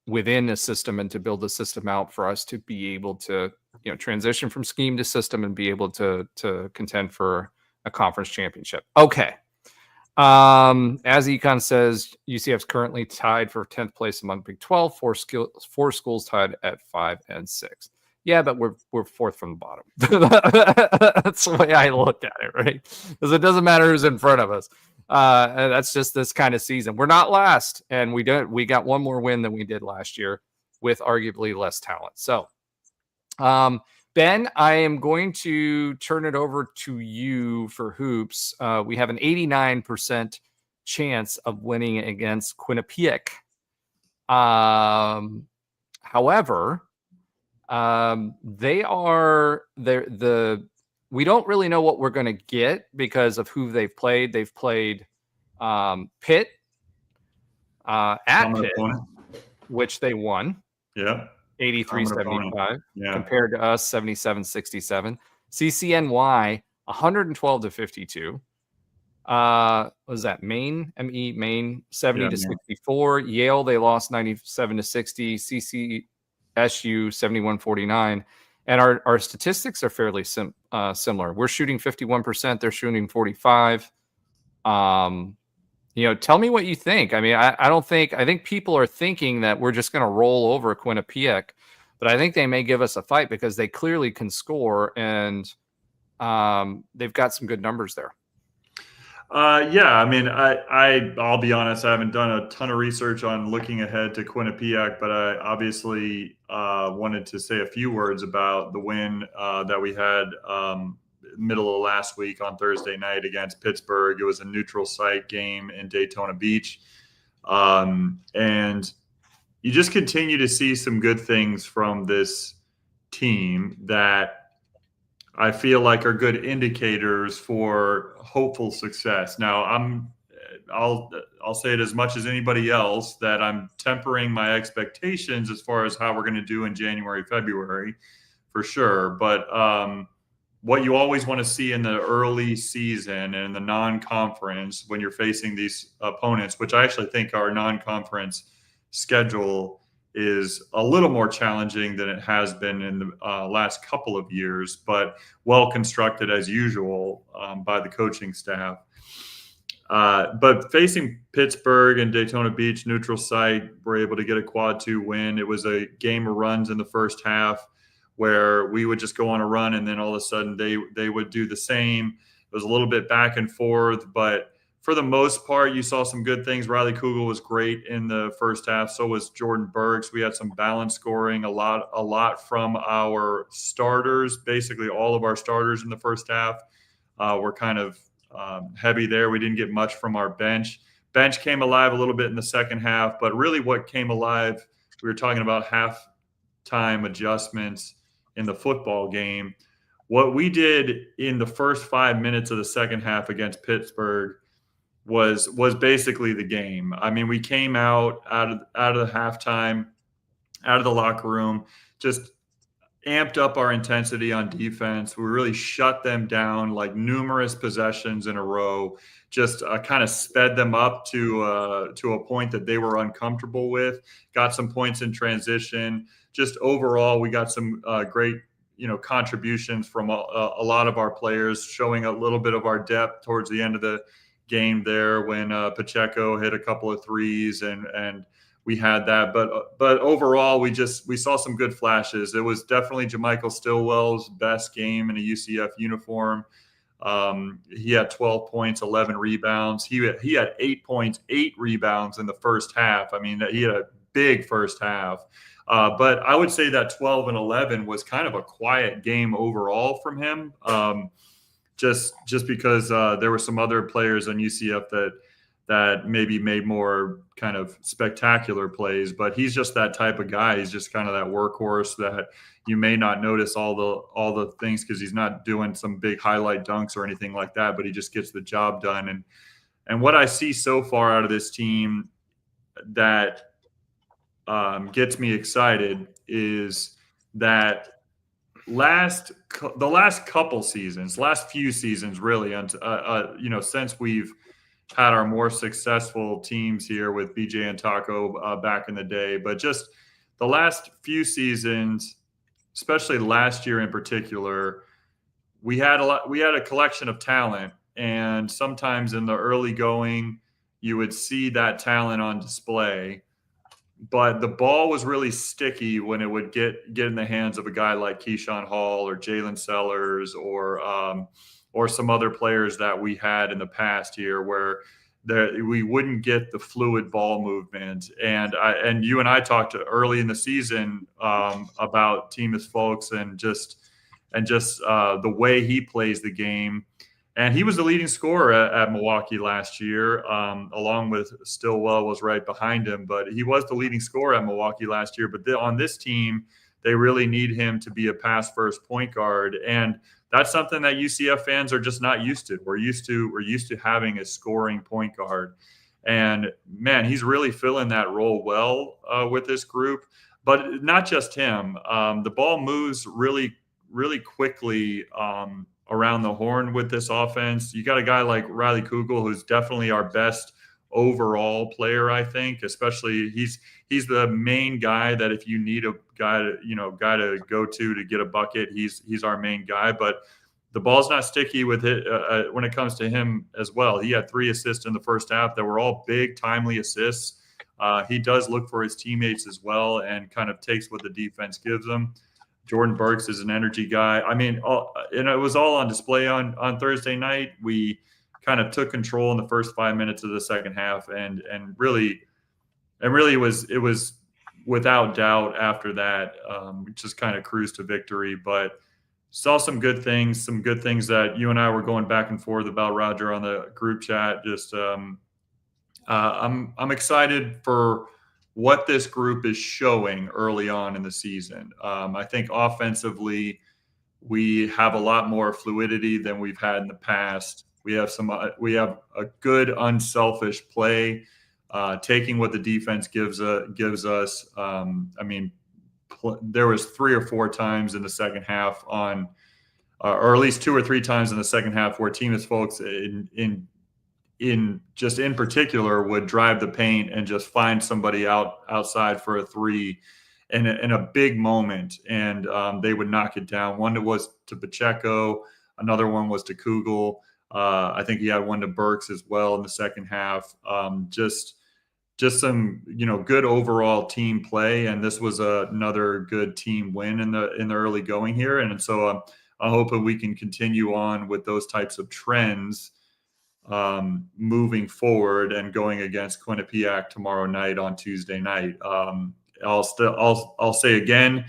S2: within the system and to build the system out for us to be able to transition from scheme to system and be able to contend for a conference championship. Okay. As Econ says, UCF is currently tied for 10th place among Big 12, 4 schools tied at 5 and 6. Yeah, but we're fourth from the bottom. That's the way I look at it, right? Because it doesn't matter who's in front of us. And that's just this kind of season. We're not last, and we got one more win than we did last year with arguably less talent. So, Ben, I am going to turn it over to you for hoops. We have an 89% chance of winning against Quinnipiac. However, we don't really know what we're going to get because of who they've played. They've played Pitt at Pitt, which they won.
S3: Yeah.
S2: 83-75 compared to us 77-67. CCNY 112-52. Was that Maine? Maine 70-64. Yale, they lost 97-60. CCSU 71-49. And our statistics are fairly similar. We're shooting 51%. They're shooting 45%. Tell me what you think. I mean, I think people are thinking that we're just going to roll over Quinnipiac, but I think they may give us a fight because they clearly can score, and they've got some good numbers there.
S3: Yeah, I mean, I'll be honest, I haven't done a ton of research on looking ahead to Quinnipiac, but I obviously wanted to say a few words about the win that we had middle of last week on Thursday night against Pittsburgh. It was a neutral site game in Daytona Beach. And you just continue to see some good things from this team that I feel like are good indicators for hopeful success. Now, I'll say it as much as anybody else that I'm tempering my expectations as far as how we're going to do in January, February, for sure. But what you always want to see in the early season and the non-conference when you're facing these opponents, which I actually think our non-conference schedule is a little more challenging than it has been in the last couple of years, but well constructed as usual by the coaching staff. But facing Pittsburgh and Daytona Beach, neutral site, we're able to get a quad 2 win. It was a game of runs in the first half where we would just go on a run and then all of a sudden they would do the same. It was a little bit back and forth, but for the most part, you saw some good things. Riley Kugel was great in the first half. So was Jordan Burks. We had some balanced scoring, a lot from our starters. Basically, all of our starters in the first half were kind of heavy there. We didn't get much from our bench. Bench came alive a little bit in the second half, but really what came alive, we were talking about halftime adjustments in the football game. What we did in the first 5 minutes of the second half against Pittsburgh was basically the game. I mean, we came out of the halftime, out of the locker room, just amped up our intensity on defense. We really shut them down, like numerous possessions in a row, just kind of sped them up to a point that they were uncomfortable with. Got some points in transition. Just overall, we got some great contributions from a lot of our players, showing a little bit of our depth towards the end of the game there when Pacheco hit a couple of threes and we had that, but overall we saw some good flashes. It was definitely Jamichael Stillwell's best game in a UCF uniform. He had 12 points, 11 rebounds. He had 8 points, 8 rebounds in the first half. I mean, he had a big first half. But I would say that 12 and 11 was kind of a quiet game overall from him. Just because there were some other players on UCF that maybe made more kind of spectacular plays, but he's just that type of guy. He's just kind of that workhorse that you may not notice all the things because he's not doing some big highlight dunks or anything like that, but he just gets the job done. And what I see so far out of this team that gets me excited is that the last couple seasons, last few seasons, really, since we've had our more successful teams here with BJ and Taco back in the day, but just the last few seasons, especially last year in particular, we had a collection of talent, and sometimes in the early going, you would see that talent on display. But the ball was really sticky when it would get in the hands of a guy like Keyshawn Hall or Jalen Sellers or some other players that we had in the past here where we wouldn't get the fluid ball movement. And you and I talked early in the season about Temus Folks and just the way he plays the game. And he was the leading scorer at Milwaukee last year, along with Stillwell was right behind him. But he was the leading scorer at Milwaukee last year. But on this team, they really need him to be a pass-first point guard. And that's something that UCF fans are just not used to. We're used to having a scoring point guard. And, man, he's really filling that role well with this group. But not just him. The ball moves really, really quickly around the horn with this offense. You got a guy like Riley Kugel, who's definitely our best overall player, I think. Especially he's the main guy that if you need a guy to go to get a bucket, he's our main guy. But the ball's not sticky with it when it comes to him as well. He had 3 assists in the first half that were all big, timely assists. He does look for his teammates as well and kind of takes what the defense gives him. Jordan Burks is an energy guy. I mean, and it was all on display on Thursday night. We kind of took control in the first 5 minutes of the second half, and really it was without doubt after that, just kind of cruised to victory. But saw some good things that you and I were going back and forth about, Roger, on the group chat. Just I'm excited for what this group is showing early on in the season. I think offensively, we have a lot more fluidity than we've had in the past. We have a good unselfish play, taking what the defense gives us. There was 3 or 4 times in the second half or at least 2 or 3 times in the second half where Team folks in particular would drive the paint and just find somebody outside for a 3 in a big moment, and they would knock it down. One that was to Pacheco, another one was to Kugel. I think he had one to Burks as well in the second half. Just some good overall team play, and this was another good team win in the early going here, and so I hope that we can continue on with those types of trends moving forward and going against Quinnipiac tomorrow night on Tuesday night. I'll say again,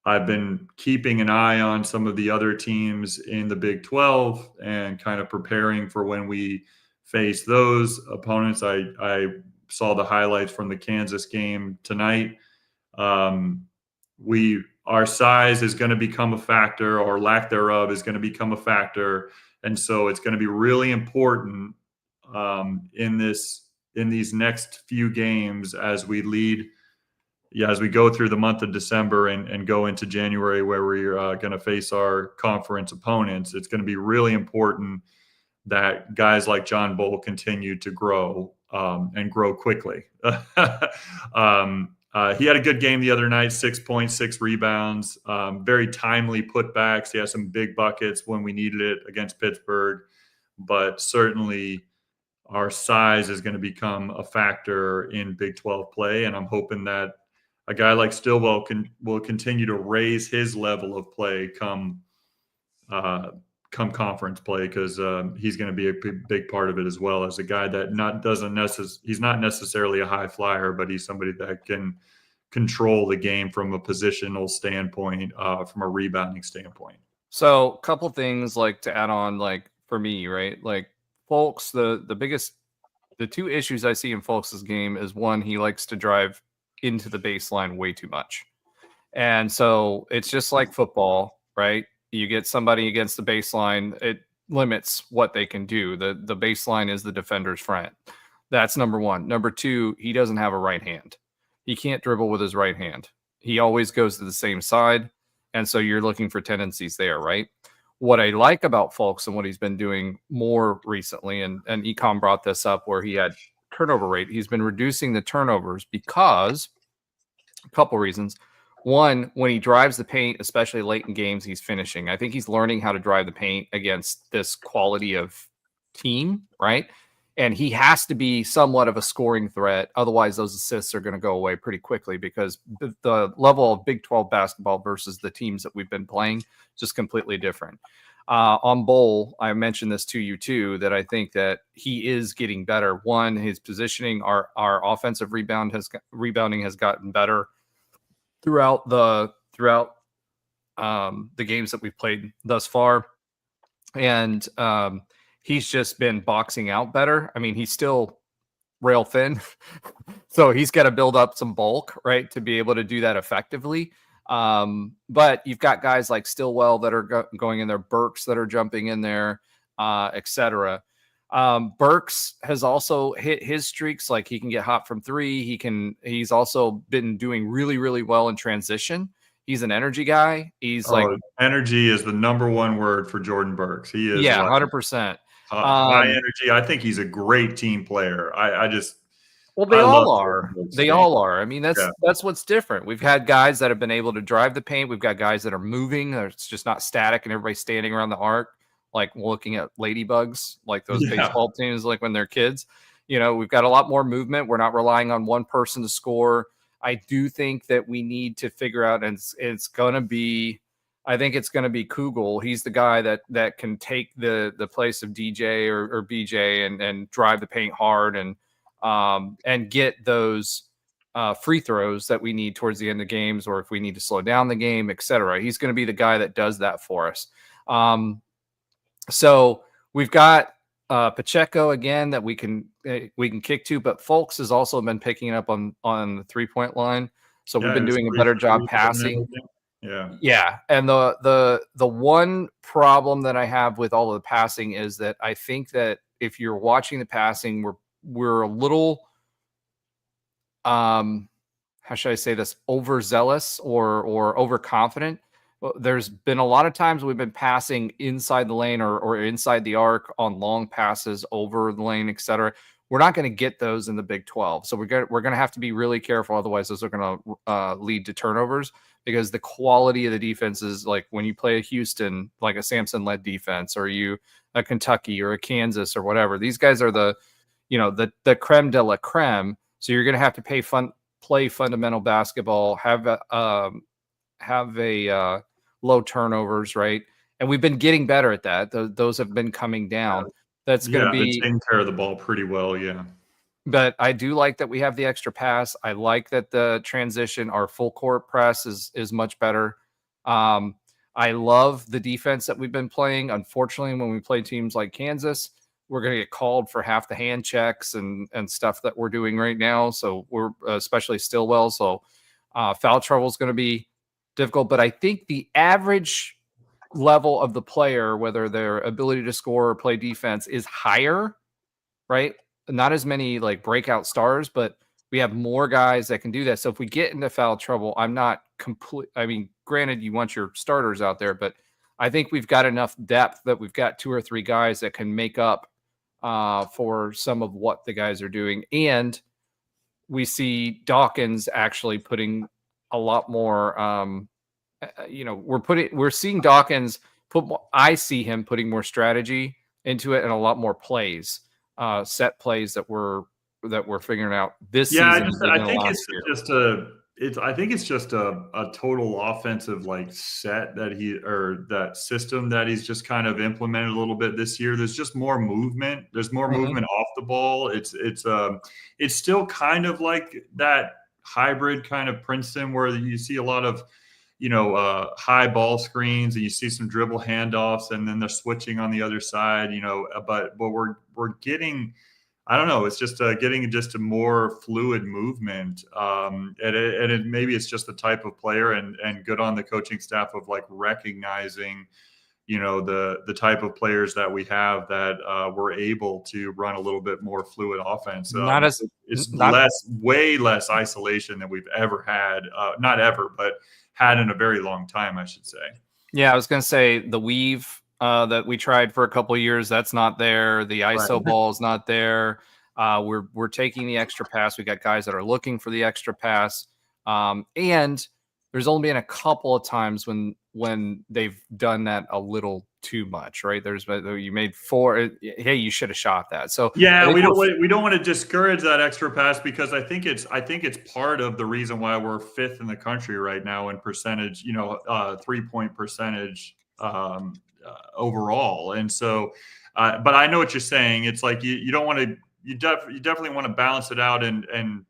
S3: I've been keeping an eye on some of the other teams in the Big 12 and kind of preparing for when we face those opponents. I saw the highlights from the Kansas game tonight. Our size is going to become a factor, or lack thereof is going to become a factor. And so it's going to be really important in these next few games as we go through the month of December and go into January, where we're going to face our conference opponents. It's going to be really important that guys like John Bull continue to grow and grow quickly. He had a good game the other night, 6 points, 6 rebounds, very timely putbacks. He had some big buckets when we needed it against Pittsburgh, but certainly our size is going to become a factor in Big 12 play, and I'm hoping that a guy like Stillwell will continue to raise his level of play come conference play, because he's going to be a big part of it, as well as a guy that he's not necessarily a high flyer, but he's somebody that can control the game from a positional standpoint, from a rebounding standpoint.
S2: So a couple things like to add on, like for me, right? Like Folks, the 2 issues I see in Folks' game is, one, he likes to drive into the baseline way too much. And so it's just like football, right? You get somebody against the baseline, it limits what they can do. The baseline is the defender's friend. That's number one. Number two, he doesn't have a right hand. He can't dribble with his right hand. He always goes to the same side. And so you're looking for tendencies there, right? What I like about Folks and what he's been doing more recently, and Ecom brought this up where he had turnover rate. He's been reducing the turnovers because a couple reasons. One, when he drives the paint, especially late in games, he's finishing. I think he's learning how to drive the paint against this quality of team, right? And he has to be somewhat of a scoring threat. Otherwise, those assists are going to go away pretty quickly, because the level of Big 12 basketball versus the teams that we've been playing is just completely different. On Bowl, I mentioned this to you too, that I think that he is getting better. One, his positioning, our offensive rebounding has gotten better throughout the games that we've played thus far. And he's just been boxing out better. I mean, he's still rail thin, so he's got to build up some bulk, right, to be able to do that effectively. But you've got guys like Stillwell that are going in there, Burks that are jumping in there, etc. Burks has also hit his streaks. Like, he can get hot from 3. He's also been doing really, really well in transition. He's an energy guy. He's
S3: energy is the number one word for Jordan Burks. He is
S2: 100%.
S3: High energy. I think he's a great team player.
S2: They all are. They all are. I mean, that's what's different. We've had guys that have been able to drive the paint. We've got guys that are moving. It's just not static and everybody's standing around the arc, like looking at ladybugs, like those baseball teams, like when they're kids. We've got a lot more movement. We're not relying on one person to score. I do think that we need to figure out, and it's going to be, I think it's going to be Kugel. He's the guy that can take the place of DJ or BJ and drive the paint hard and get those free throws that we need towards the end of games, or if we need to slow down the game, etc. He's going to be the guy that does that for us. So we've got Pacheco again that we can kick to, but Folks has also been picking up on the 3-point line. So we've been doing a better job passing. Yeah. And the one problem that I have with all of the passing is that I think that if you're watching the passing, we're a little how should I say this, overzealous or overconfident. Well, there's been a lot of times we've been passing inside the lane or inside the arc on long passes over the lane, etc. We're not going to get those in the Big 12. So we're going to have to be really careful. Otherwise, those are going to lead to turnovers, because the quality of the defense is like when you play a Houston, like a Samson-led defense, or a Kentucky or a Kansas or whatever. These guys are the creme de la creme. So you're going to have to play fundamental basketball, have low turnovers, right? And we've been getting better at that. Those have been coming down. That's going to be
S3: taking care of the ball pretty well. Yeah.
S2: But I do like that we have the extra pass. I like that the transition, our full court press is much better. I love the defense that we've been playing. Unfortunately, when we play teams like Kansas, we're going to get called for half the hand checks and stuff that we're doing right now. So we're especially Stillwell. So foul trouble is going to be difficult. But I think the average level of the player, whether their ability to score or play defense, is higher, right? Not as many like breakout stars, but we have more guys that can do that. So if we get into foul trouble, I'm not complete. I mean, granted, you want your starters out there, but I think we've got enough depth that we've got 2 or 3 guys that can make up for some of what the guys are doing. And we see Dawkins actually putting a lot more, we're seeing Dawkins I see him putting more strategy into it and a lot more plays, set plays that we're figuring out this season.
S3: I think it's just a total offensive like set that system that he's just kind of implemented a little bit this year. There's just more movement. There's more movement off the ball. It's still kind of like that hybrid kind of Princeton where you see a lot of high ball screens and you see some dribble handoffs and then they're switching on the other side, but we're getting, I don't know, it's just getting just a more fluid movement. And maybe it's just the type of player and good on the coaching staff of like recognizing, the type of players that we have that we're able to run a little bit more fluid offense. Way less isolation than we've ever had. Not ever, but had in a very long time, I should say.
S2: Yeah, I was going to say the weave that we tried for a couple of years, that's not there. The ISO ball is not there. We're taking the extra pass. We got guys that are looking for the extra pass. And there's only been a couple of times when they've done that a little too much, right? You made 4. Hey, you should have shot that. So
S3: yeah, we don't want to discourage that extra pass because I think it's part of the reason why we're 5th in the country right now in percentage, 3-point percentage overall. And so, but I know what you're saying. It's like you don't want to. You definitely want to balance it out and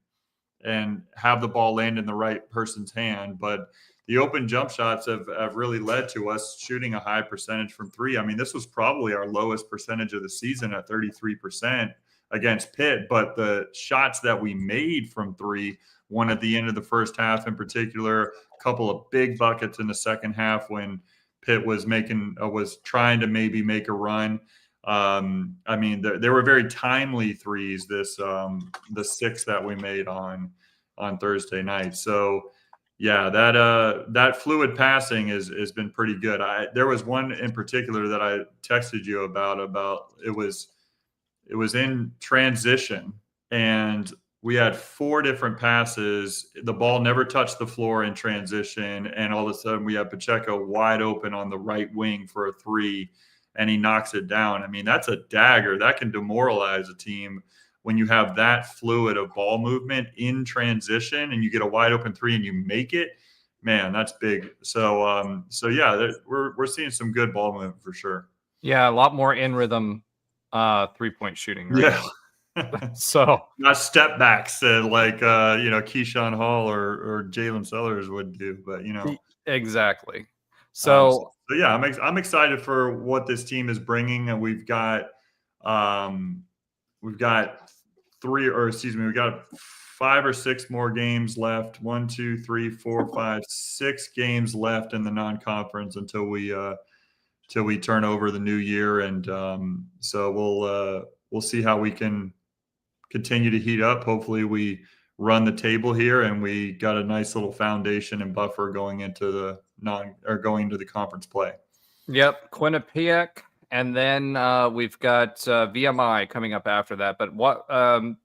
S3: have the ball land in the right person's hand, but the open jump shots have really led to us shooting a high percentage from 3. I mean, this was probably our lowest percentage of the season at 33% against Pitt, but the shots that we made from 3, one at the end of the first half in particular, a couple of big buckets in the second half when Pitt was trying to maybe make a run. I mean, there were very timely threes. The 6 that we made on Thursday night. So, yeah, that fluid passing has been pretty good. There was one in particular that I texted you about it was in transition, and we had 4 different passes. The ball never touched the floor in transition, and all of a sudden we have Pacheco wide open on the right wing for a 3. And he knocks it down. I mean, that's a dagger. That can demoralize a team when you have that fluid of ball movement in transition and you get a wide open 3 and you make it. Man, that's big. So yeah, we're seeing some good ball movement for sure.
S2: Yeah, a lot more in rhythm 3-point shooting. Right? Yeah. So
S3: not step backs like Keyshawn Hall or Jalen Sellers would do, but
S2: exactly. So
S3: yeah, I'm excited for what this team is bringing, and we've got we got 5 or 6 more games left. 1, 2, 3, 4, 5, 6 games left in the non-conference until we turn over the new year, and so we'll see how we can continue to heat up. Hopefully, we run the table here, and we got a nice little foundation and buffer going into the conference play.
S2: Yep, Quinnipiac, and then we've got VMI coming up after that. But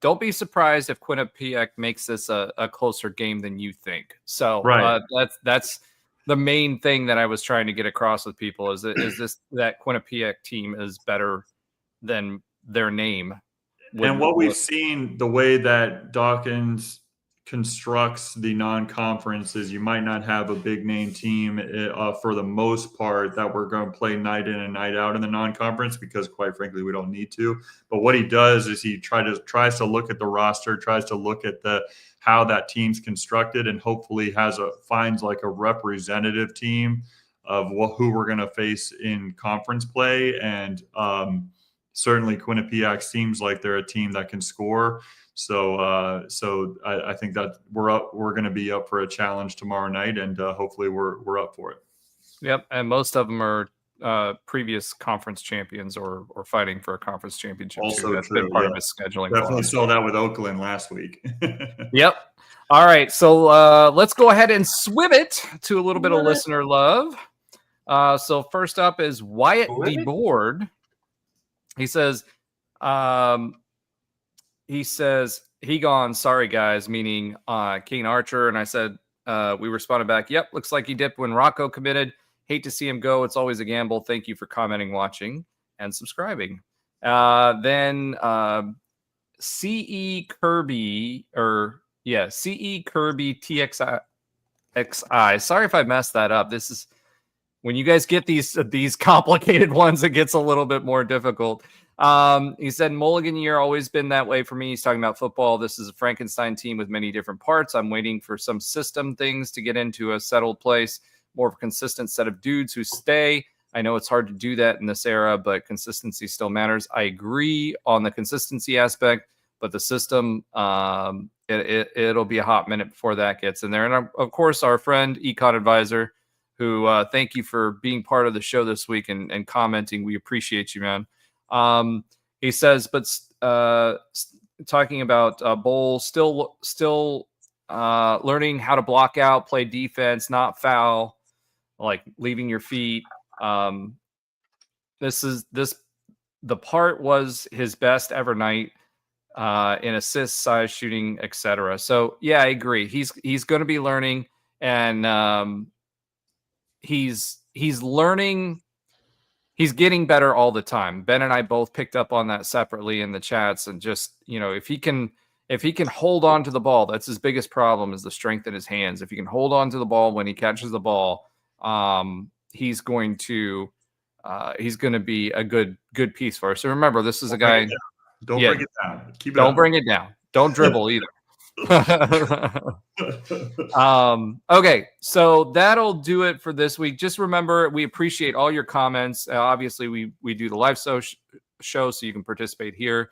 S2: don't be surprised if Quinnipiac makes this a closer game than you think. So
S3: Right.
S2: That's the main thing that I was trying to get across with people is that Quinnipiac team is better than their name.
S3: And what we've seen, the way that Dawkins constructs the non-conference is you might not have a big name team for the most part that we're going to play night in and night out in the non-conference because, quite frankly, we don't need to. But what he does is he tries to look at the roster, tries to look at how that team's constructed, and hopefully finds like a representative team of who we're going to face in conference play. And certainly Quinnipiac seems like they're a team that can score. So I think that we're going to be up for a challenge tomorrow night, and hopefully we're up for it.
S2: Yep, and most of them are previous conference champions or fighting for a conference championship.
S3: Also
S2: That's
S3: true,
S2: been part
S3: yeah.
S2: of his scheduling.
S3: Definitely saw that with Oakland last week.
S2: Yep. All right, so let's go ahead and swim it to a little bit of listener love. So first up is Wyatt DeBoard. He says, he gone, sorry guys, meaning Kane Archer. And I said, we responded back, yep, looks like he dipped when Rocco committed. Hate to see him go. It's always a gamble. Thank you for commenting, watching, and subscribing. Then CE Kirby TXI. Sorry if I messed that up. This is when you guys get these complicated ones, it gets a little bit more difficult. He said, Mulligan year always been that way for me. He's talking about football. This is a Frankenstein team with many different parts. I'm waiting for some system things to get into a settled place, more of a consistent set of dudes who stay. I know it's hard to do that in this era, but consistency still matters. I agree on the consistency aspect, but the system, it'll be a hot minute before that gets in there. And of course, our friend Econ Advisor, who thank you for being part of the show this week and commenting. We appreciate you, man. He says, but talking about Bowl, still learning how to block out, play defense, not foul, like leaving your feet. The part was his best ever night in assists, size, shooting, etc. So yeah, I agree. He's going to be learning, and he's learning. He's getting better all the time. Ben and I both picked up on that separately in the chats, and just, if he can hold on to the ball, that's his biggest problem, is the strength in his hands. If he can hold on to the ball when he catches the ball, he's going to be a good piece for us. So remember, this is a guy.
S3: Don't bring it down. Keep it
S2: Don't
S3: up.
S2: bring it down. Don't dribble either. Okay, so that'll do it for this week. Just remember, we appreciate all your comments. Obviously, we do the live show, so you can participate here.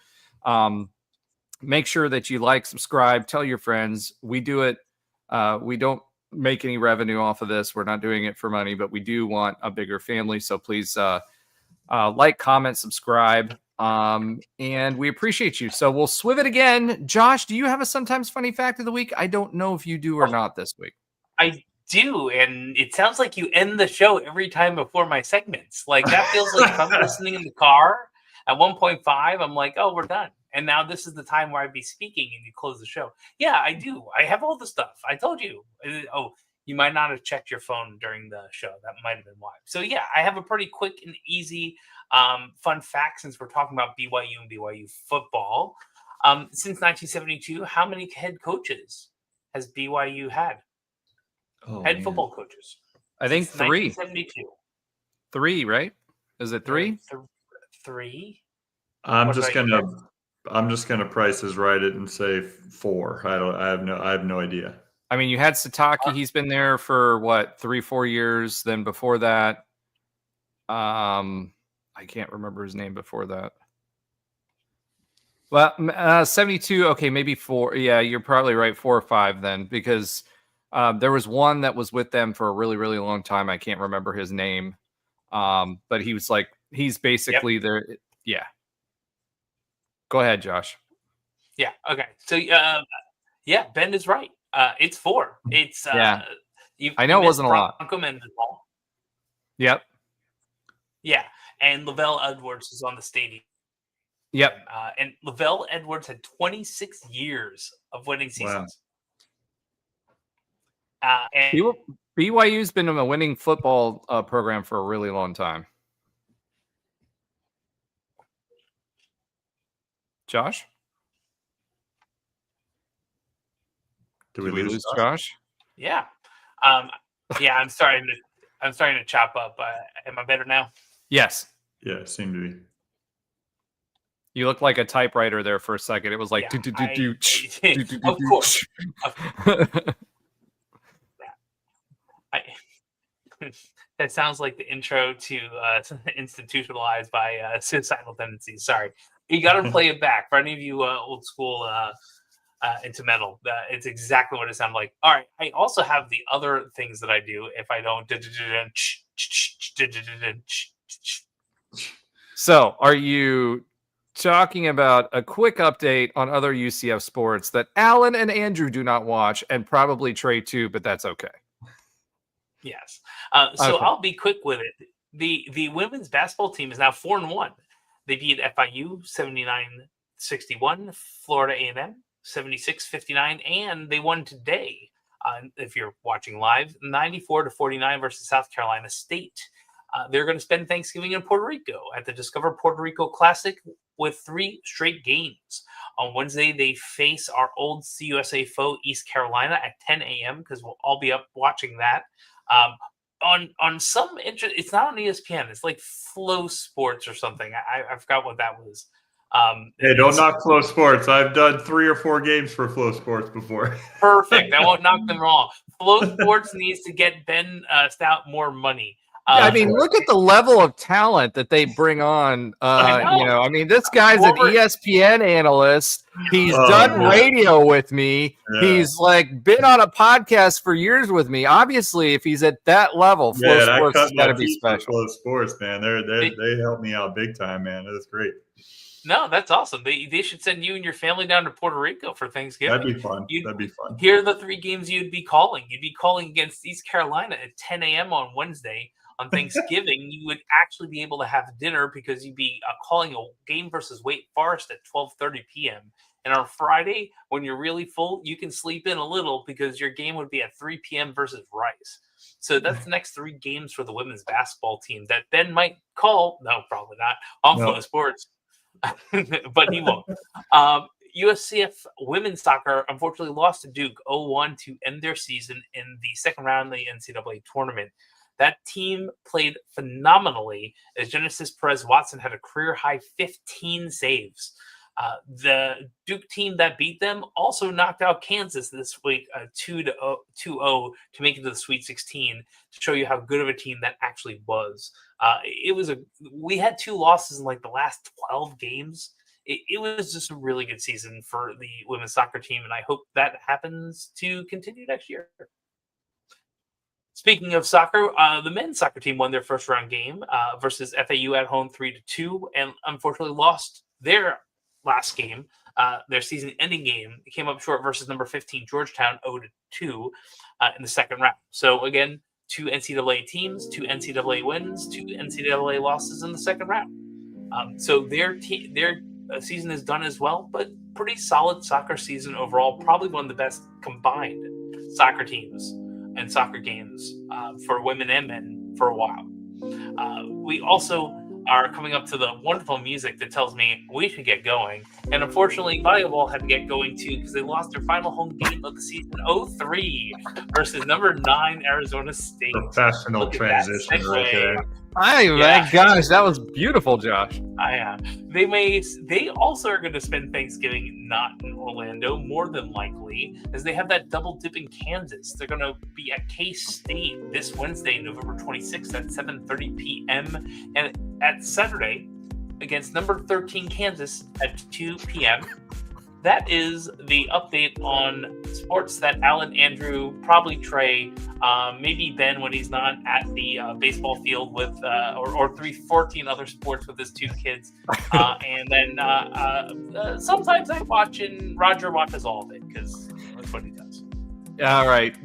S2: Make sure that you like, subscribe, tell your friends. We do it. We don't make any revenue off of this. We're not doing it for money, but we do want a bigger family. So please like, comment, subscribe. And we appreciate you. So we'll swiv it again. Josh, do you have a sometimes funny fact of the week? I don't know if you do or not this week.
S5: I do, and it sounds like you end the show every time before my segments. Like, that feels like if I'm listening in the car at 1.5, I'm like, oh, we're done. And now this is the time where I'd be speaking and you close the show. Yeah, I do. I have all the stuff. I told you. Oh, you might not have checked your phone during the show. That might have been why. So yeah, I have a pretty quick and easy fun fact, since we're talking about BYU and BYU football. Since 1972, how many head coaches has BYU had? Head football coaches.
S2: I think
S5: Since
S2: 3.
S5: 1972.
S2: 3, right? Is it 3?
S5: 3.
S3: I'm just gonna Price is Right it and say 4. I have no idea.
S2: I mean, you had Sataki. He's been there for what, 3-4 years. Then before that, I can't remember his name before that. Well, 72. Okay, maybe 4. Yeah, you're probably right. 4 or 5 then, because there was one that was with them for a really, really long time. I can't remember his name. But he's basically their. Yeah. Go ahead, Josh.
S5: Yeah. Okay. So, yeah, Ben is right. It's 4. It's
S2: Yeah.
S5: You
S2: I know it
S5: missed
S2: wasn't a lot.
S5: Bronco Mendenhall.
S2: Yep.
S5: Yeah, and Lavelle Edwards is on the stadium.
S2: Yep.
S5: And Lavelle Edwards had 26 years of winning seasons. And
S2: BYU's been in a winning football program for a really long time. Josh?
S3: Did
S2: we lose
S3: Josh?
S2: Josh?
S5: Yeah. Yeah, I'm starting to chop up. Am I better now?
S2: Yes.
S3: Yeah, it seemed to be.
S2: You looked like a typewriter there for a second. It was like
S5: Of course. That sounds like the intro to Institutionalized by Suicidal Tendencies. Sorry. You got to play it back. For any of you old school into metal, it's exactly what it sounded like. All right. I also have the other things that I do if I don't.
S2: So, are you talking about a quick update on other UCF sports that Alan and Andrew do not watch, and probably Trey too, but that's okay?
S5: Yes. So
S2: Okay.
S5: I'll be quick with it. The women's basketball team is now 4-1. They beat FIU 79-61, Florida A&M 76-59, and they won today. If you're watching live, 94-49 versus South Carolina State. They're going to spend Thanksgiving in Puerto Rico at the Discover Puerto Rico Classic with 3 straight games. On Wednesday, they face our old CUSA foe, East Carolina, at 10 a.m. because we'll all be up watching that. On some interest, it's not on ESPN. It's like Flow Sports or something. I forgot what that was.
S3: Hey, don't knock Flow Sports. I've done 3 or 4 games for Flow Sports before.
S5: Perfect. I won't knock them wrong. Flow Sports needs to get Ben Stout more money.
S2: I mean, look at the level of talent that they bring on. I mean, this guy's an ESPN analyst. He's done radio with me. Yeah. He's like been on a podcast for years with me. Obviously, if he's at that level, Flow Sports has got to be special.
S3: Flow Sports, man, they help me out big time, man. That's great.
S5: No, that's awesome. They should send you and your family down to Puerto Rico for Thanksgiving.
S3: That'd be fun. That'd be fun.
S5: Here are the 3 games you'd be calling. You'd be calling against East Carolina at 10 a.m. on Wednesday. On Thanksgiving, you would actually be able to have dinner because you'd be calling a game versus Wake Forest at 12:30 p.m. And on Friday, when you're really full, you can sleep in a little because your game would be at 3 p.m. versus Rice. So that's the next 3 games for the women's basketball team that Ben might call. No, probably not on Flow Sports, but he won't. USCF women's soccer unfortunately lost to Duke 0-1 to end their season in the second round of the NCAA tournament. That team played phenomenally as Genesis Perez-Watson had a career-high 15 saves. The Duke team that beat them also knocked out Kansas this week 2-0 to make it to the Sweet 16 to show you how good of a team that actually was. We had 2 losses in like the last 12 games. It was just a really good season for the women's soccer team, and I hope that happens to continue next year. Speaking of soccer, the men's soccer team won their first round game versus FAU at home 3-2, and unfortunately lost their last game, their season-ending game. It came up short versus number 15 Georgetown 0-2 in the second round. So again, 2 NCAA teams, 2 NCAA wins, 2 NCAA losses in the second round. So their season is done as well, but pretty solid soccer season overall. Probably one of the best combined soccer teams and soccer games for women and men for a while. We also are coming up to the wonderful music that tells me we should get going. And unfortunately, volleyball had to get going too because they lost their final home game of the season 0-3 versus number 9 Arizona State.
S3: Professional transition right there.
S2: My gosh, that was beautiful, Josh.
S5: They also are going to spend Thanksgiving not in Orlando, more than likely, as they have that double dip in Kansas. They're going to be at K-State this Wednesday, November 26th at 7:30 p.m. And at Saturday, against number 13 Kansas at 2 p.m. That is the update on sports that Alan, Andrew, probably Trey, maybe Ben when he's not at the baseball field with, or 14 other sports with his 2 kids. And then sometimes I watch and Roger watches all of it because that's what he does.
S2: All right.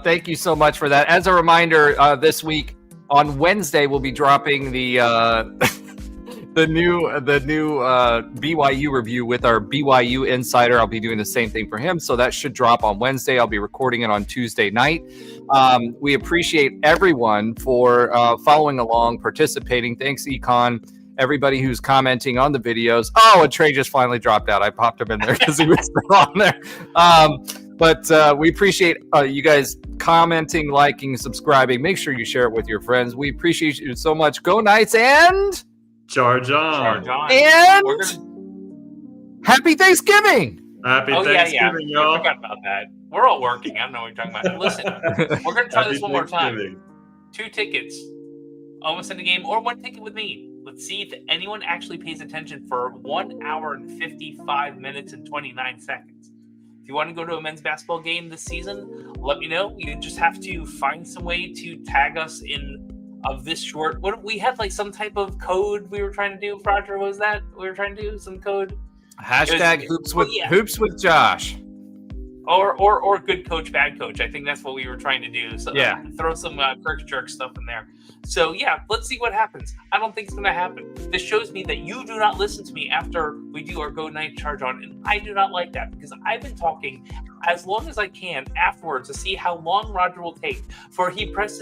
S2: Thank you so much for that. As a reminder, this week on Wednesday, we'll be dropping the new BYU review with our BYU insider. I'll be doing the same thing for him. So that should drop on Wednesday. I'll be recording it on Tuesday night. We appreciate everyone for following along, participating. Thanks, Econ. Everybody who's commenting on the videos. Oh, and Trey just finally dropped out. I popped him in there because he was still on there. But we appreciate you guys commenting, liking, subscribing. Make sure you share it with your friends. We appreciate you so much. Go Knights and
S3: Charge on.
S2: And happy Thanksgiving.
S3: Happy Thanksgiving, y'all.
S5: I forgot about that. We're all working. I don't know what you're talking about. Listen, we're going to try this one more time. 2 tickets, almost in the game, or 1 ticket with me. Let's see if anyone actually pays attention for 1 hour and 55 minutes and 29 seconds. If you want to go to a men's basketball game this season, let me know. You just have to find some way to tag us in of this short. What we had, like some type of code we were trying to do. Roger, what was that we were trying to do? Some code.
S2: Hashtag hoops with Josh.
S5: Or good coach, bad coach. I think that's what we were trying to do. So
S2: yeah,
S5: throw some Kirk jerk stuff in there. So yeah, let's see what happens. I don't think it's going to happen. This shows me that you do not listen to me after we do our Go Night Charge On, and I do not like that because I've been talking as long as I can afterwards to see how long Roger will take for he presses